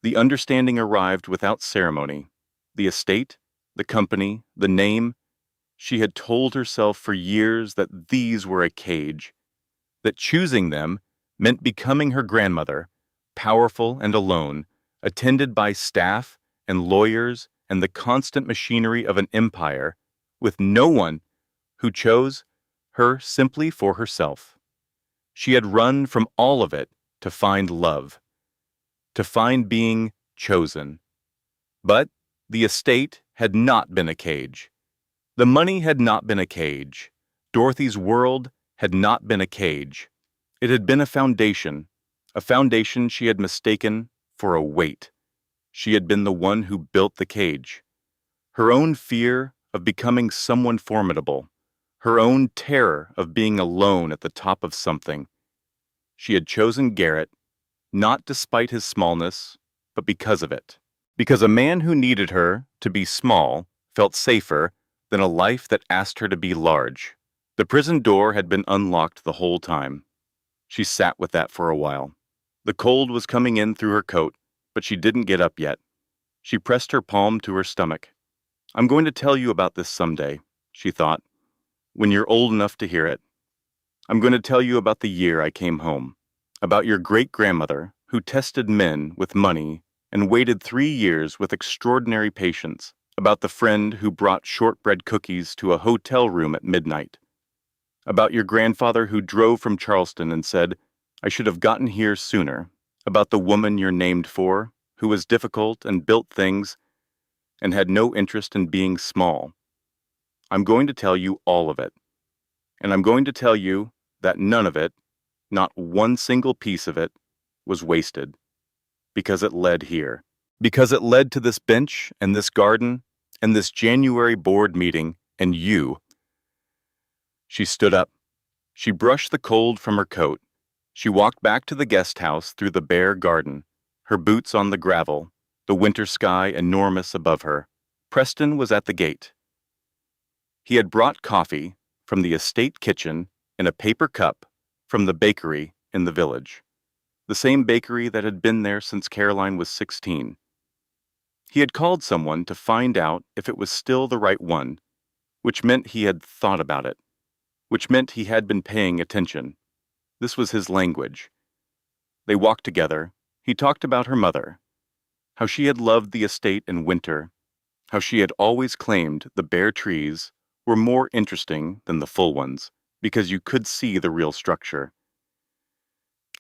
The understanding arrived without ceremony. The estate, the company, the name. She had told herself for years that these were a cage, that choosing them meant becoming her grandmother, powerful and alone, attended by staff and lawyers and the constant machinery of an empire, with no one who chose her simply for herself. She had run from all of it to find love, to find being chosen. But the estate had not been a cage. The money had not been a cage. Dorothy's world had not been a cage. It had been a foundation she had mistaken for a weight. She had been the one who built the cage. Her own fear of becoming someone formidable, her own terror of being alone at the top of something. She had chosen Garrett, not despite his smallness, but because of it. Because a man who needed her to be small felt safer than a life that asked her to be large. The prison door had been unlocked the whole time. She sat with that for a while. The cold was coming in through her coat, but she didn't get up yet. She pressed her palm to her stomach. I'm going to tell you about this someday, she thought, when you're old enough to hear it. I'm going to tell you about the year I came home, about your great-grandmother who tested men with money and waited 3 years with extraordinary patience, about the friend who brought shortbread cookies to a hotel room at midnight, about your grandfather who drove from Charleston and said, I should have gotten here sooner, about the woman you're named for, who was difficult and built things and had no interest in being small. I'm going to tell you all of it. And I'm going to tell you that none of it, not one single piece of it, was wasted. Because it led here. Because it led to this bench and this garden and this January board meeting and you. She stood up. She brushed the cold from her coat. She walked back to the guest house through the bare garden, her boots on the gravel, the winter sky enormous above her. Preston was at the gate. He had brought coffee from the estate kitchen in a paper cup from the bakery in the village, the same bakery that had been there since Caroline was 16. He had called someone to find out if it was still the right one, which meant he had thought about it, which meant he had been paying attention. This was his language. They walked together. He talked about her mother, how she had loved the estate in winter, how she had always claimed the bare trees were more interesting than the full ones, because you could see the real structure.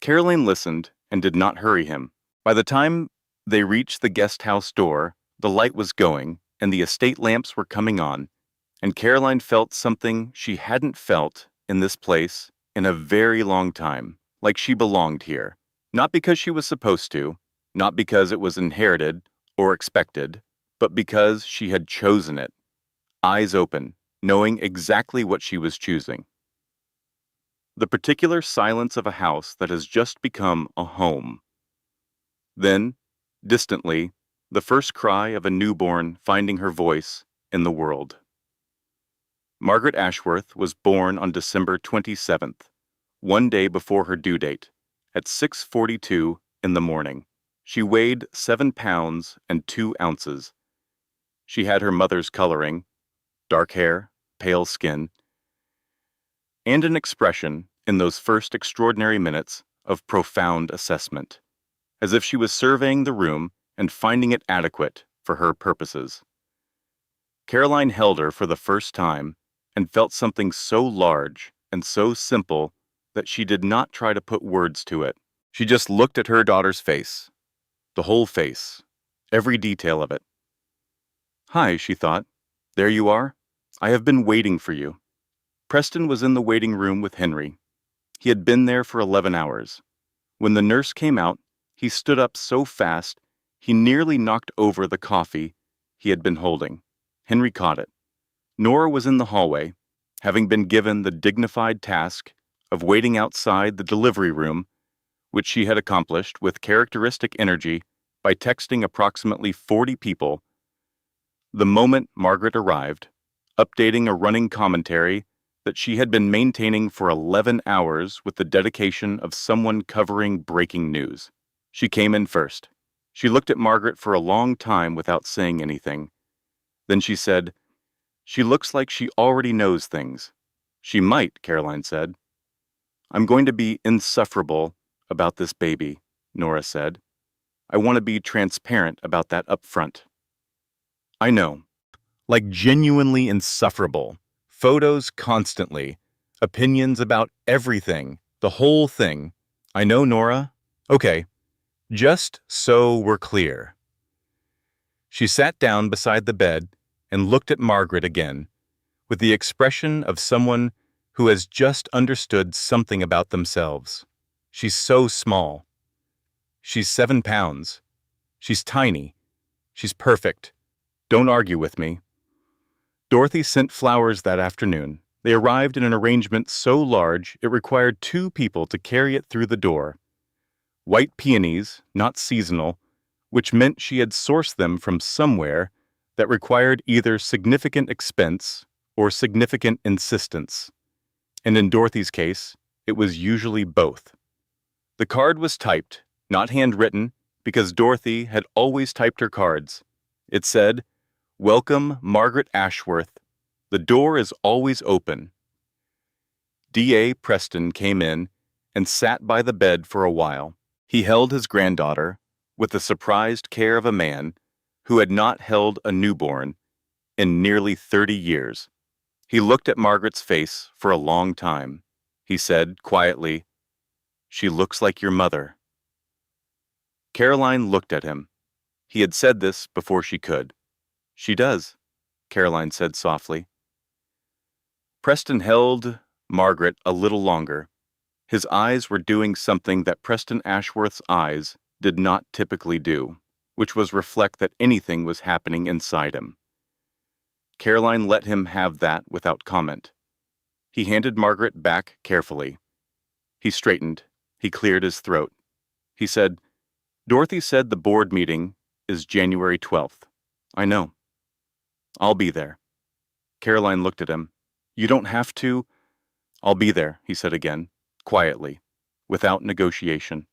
Caroline listened and did not hurry him. By the time they reached the guest house door, the light was going and the estate lamps were coming on, and Caroline felt something she hadn't felt in this place in a very long time, like she belonged here. Not because she was supposed to, not because it was inherited or expected, but because she had chosen it, eyes open, knowing exactly what she was choosing. The particular silence of a house that has just become a home. Then, distantly, the first cry of a newborn finding her voice in the world. Margaret Ashworth was born on December 27th, one day before her due date, at 6:42 in the morning. She weighed 7 pounds and 2 ounces. She had her mother's coloring, dark hair, pale skin, and an expression in those first extraordinary minutes of profound assessment, as if she was surveying the room and finding it adequate for her purposes. Caroline held her for the first time and felt something so large and so simple that she did not try to put words to it. She just looked at her daughter's face, the whole face, every detail of it. Hi, she thought. There you are. I have been waiting for you. Preston was in the waiting room with Henry. He had been there for 11 hours. When the nurse came out, he stood up so fast he nearly knocked over the coffee he had been holding. Henry caught it. Nora was in the hallway, having been given the dignified task of waiting outside the delivery room, which she had accomplished with characteristic energy by texting approximately 40 people the moment Margaret arrived, updating a running commentary that she had been maintaining for 11 hours with the dedication of someone covering breaking news. She came in first. She looked at Margaret for a long time without saying anything. Then she said, "She looks like she already knows things." "She might," Caroline said. "I'm going to be insufferable about this baby," Nora said. "I want to be transparent about that up front." "I know. Like genuinely insufferable. Photos constantly. Opinions about everything. The whole thing. I know, Nora. Okay. Just so we're clear." She sat down beside the bed and looked at Margaret again, with the expression of someone who has just understood something about themselves. She's so small. She's 7 pounds. She's tiny, She's perfect. Don't argue with me. Dorothy sent flowers that afternoon. They arrived in an arrangement so large it required 2 people to carry it through the door. White peonies, not seasonal, which meant she had sourced them from somewhere that required either significant expense or significant insistence. And in Dorothy's case, it was usually both. The card was typed, not handwritten, because Dorothy had always typed her cards. It said, "Welcome, Margaret Ashworth. The door is always open." D.A. Preston came in and sat by the bed for a while. He held his granddaughter with the surprised care of a man who had not held a newborn in nearly 30 years. He looked at Margaret's face for a long time. He said quietly, "She looks like your mother." Caroline looked at him. He had said this before she could. "She does," Caroline said softly. Preston held Margaret a little longer. His eyes were doing something that Preston Ashworth's eyes did not typically do, which was reflect that anything was happening inside him. Caroline let him have that without comment. He handed Margaret back carefully. He straightened. He cleared his throat. He said, "Dorothy said the board meeting is January 12th. I know. I'll be there." Caroline looked at him. "You don't have to." "I'll be there," he said again, quietly, without negotiation.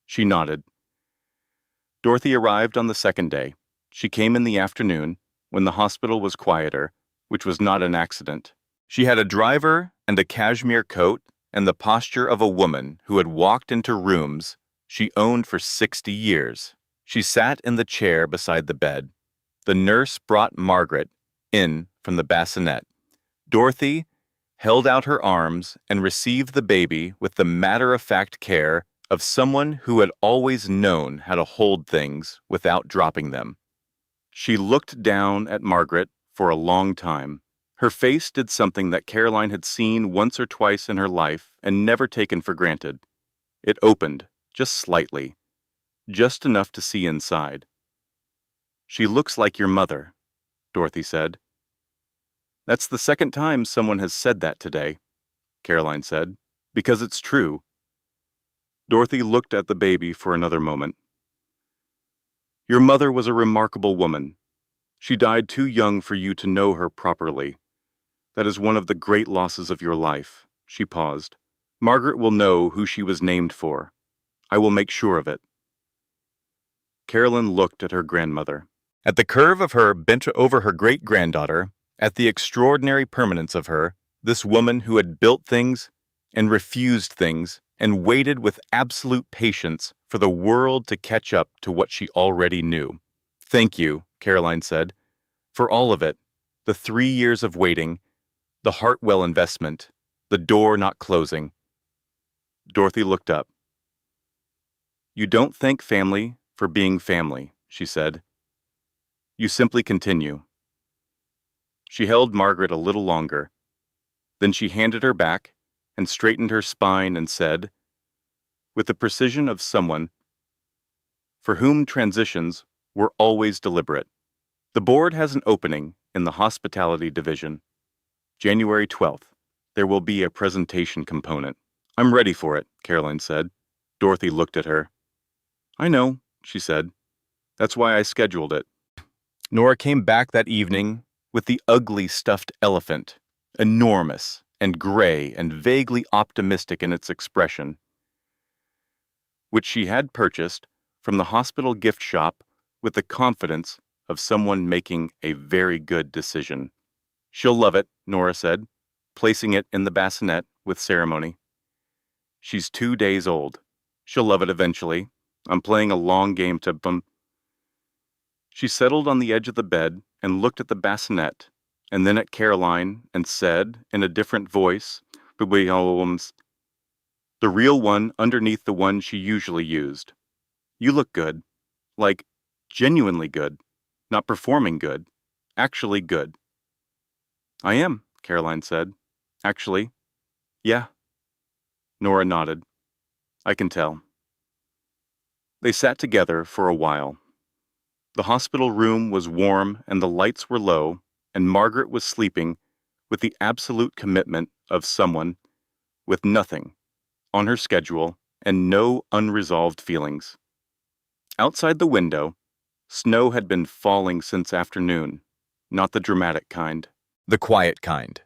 She nodded. Dorothy arrived on the second day. She came in the afternoon, when the hospital was quieter, which was not an accident. She had a driver and a cashmere coat and the posture of a woman who had walked into rooms she owned for 60 years. She sat in the chair beside the bed. The nurse brought Margaret in from the bassinet. Dorothy held out her arms and received the baby with the matter-of-fact care of someone who had always known how to hold things without dropping them. She looked down at Margaret for a long time. Her face did something that Caroline had seen once or twice in her life and never taken for granted. It opened, just slightly, just enough to see inside. "She looks like your mother," Dorothy said. "That's the second time someone has said that today," Caroline said, "because it's true." Dorothy looked at the baby for another moment. "Your mother was a remarkable woman. She died too young for you to know her properly. That is one of the great losses of your life." She paused. "Margaret will know who she was named for. I will make sure of it." Carolyn looked at her grandmother. At the curve of her bent over her great-granddaughter, at the extraordinary permanence of her, this woman who had built things and refused things and waited with absolute patience for the world to catch up to what she already knew. "Thank you," Caroline said, "for all of it, the 3 years of waiting, the Hartwell investment, the door not closing." Dorothy looked up. "You don't thank family for being family," she said. "You simply continue." She held Margaret a little longer. Then she handed her back and straightened her spine and said, with the precision of someone for whom transitions were always deliberate, "The board has an opening in the hospitality division. January 12th. There will be a presentation component." "I'm ready for it," Caroline said. Dorothy looked at her. "I know," she said. "That's why I scheduled it." Nora came back that evening with the ugly stuffed elephant, enormous and gray and vaguely optimistic in its expression, which she had purchased from the hospital gift shop with the confidence of someone making a very good decision. "She'll love it," Nora said, placing it in the bassinet with ceremony. "She's 2 days old. She'll love it eventually. I'm playing a long game to She settled on the edge of the bed and looked at the bassinet, and then at Caroline, and said, in a different voice, the real one underneath the one she usually used, "You look good. Like, genuinely good. Not performing good. Actually good." "I am," Caroline said. "Actually. Yeah." Nora nodded. "I can tell." They sat together for a while. The hospital room was warm and the lights were low, and Margaret was sleeping with the absolute commitment of someone with nothing on her schedule and no unresolved feelings. Outside the window, snow had been falling since afternoon, not the dramatic kind. The quiet kind.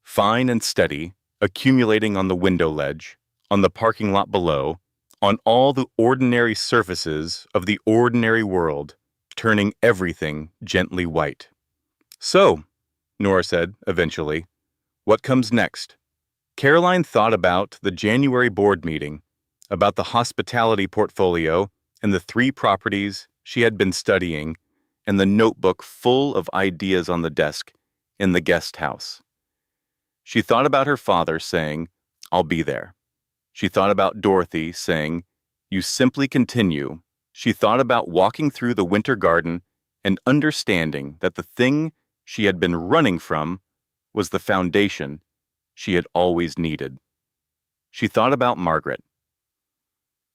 Fine and steady, accumulating on the window ledge, on the parking lot below, on all the ordinary surfaces of the ordinary world, turning everything gently white. "So," Nora said eventually, "what comes next?" Caroline thought about the January board meeting, about the hospitality portfolio and the 3 properties she had been studying, and the notebook full of ideas on the desk in the guest house. She thought about her father saying, "I'll be there." She thought about Dorothy saying, "You simply continue." She thought about walking through the winter garden and understanding that the thing she had been running from was the foundation she had always needed. She thought about Margaret.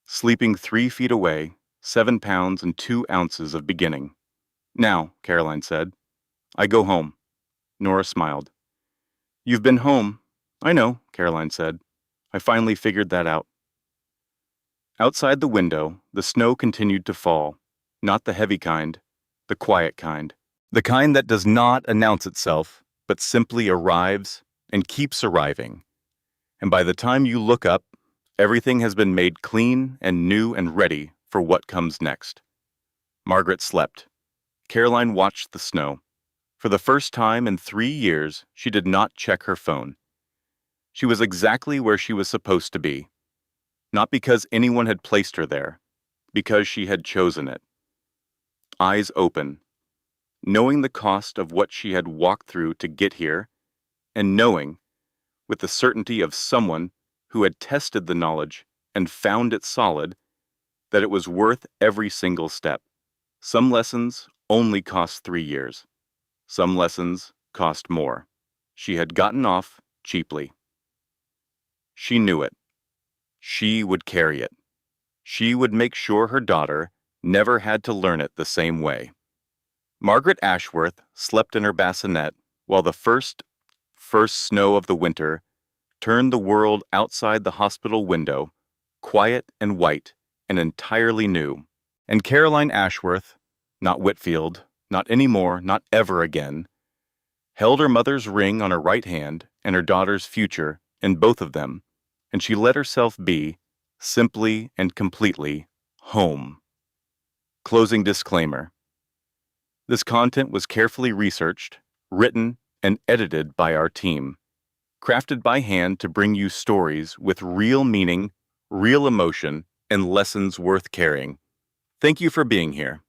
Sleeping 3 feet away, 7 pounds and 2 ounces of beginning. "Now," Caroline said, "I go home." Nora smiled. "You've been home." "I know," Caroline said. "I finally figured that out." Outside the window, the snow continued to fall, not the heavy kind, the quiet kind, the kind that does not announce itself, but simply arrives and keeps arriving. And by the time you look up, everything has been made clean and new and ready for what comes next. Margaret slept. Caroline watched the snow. For the first time in 3 years, she did not check her phone. She was exactly where she was supposed to be. Not because anyone had placed her there, because she had chosen it. Eyes open, knowing the cost of what she had walked through to get here, and knowing, with the certainty of someone who had tested the knowledge and found it solid, that it was worth every single step. Some lessons only cost 3 years. Some lessons cost more. She had gotten off cheaply. She knew it. She would carry it. She would make sure her daughter never had to learn it the same way. Margaret Ashworth slept in her bassinet while the first snow of the winter turned the world outside the hospital window, quiet and white and entirely new. And Caroline Ashworth, not Whitfield, not anymore, not ever again, held her mother's ring on her right hand and her daughter's future in both of them, and she let herself be, simply and completely, home. Closing disclaimer. This content was carefully researched, written, and edited by our team, crafted by hand to bring you stories with real meaning, real emotion, and lessons worth carrying. Thank you for being here.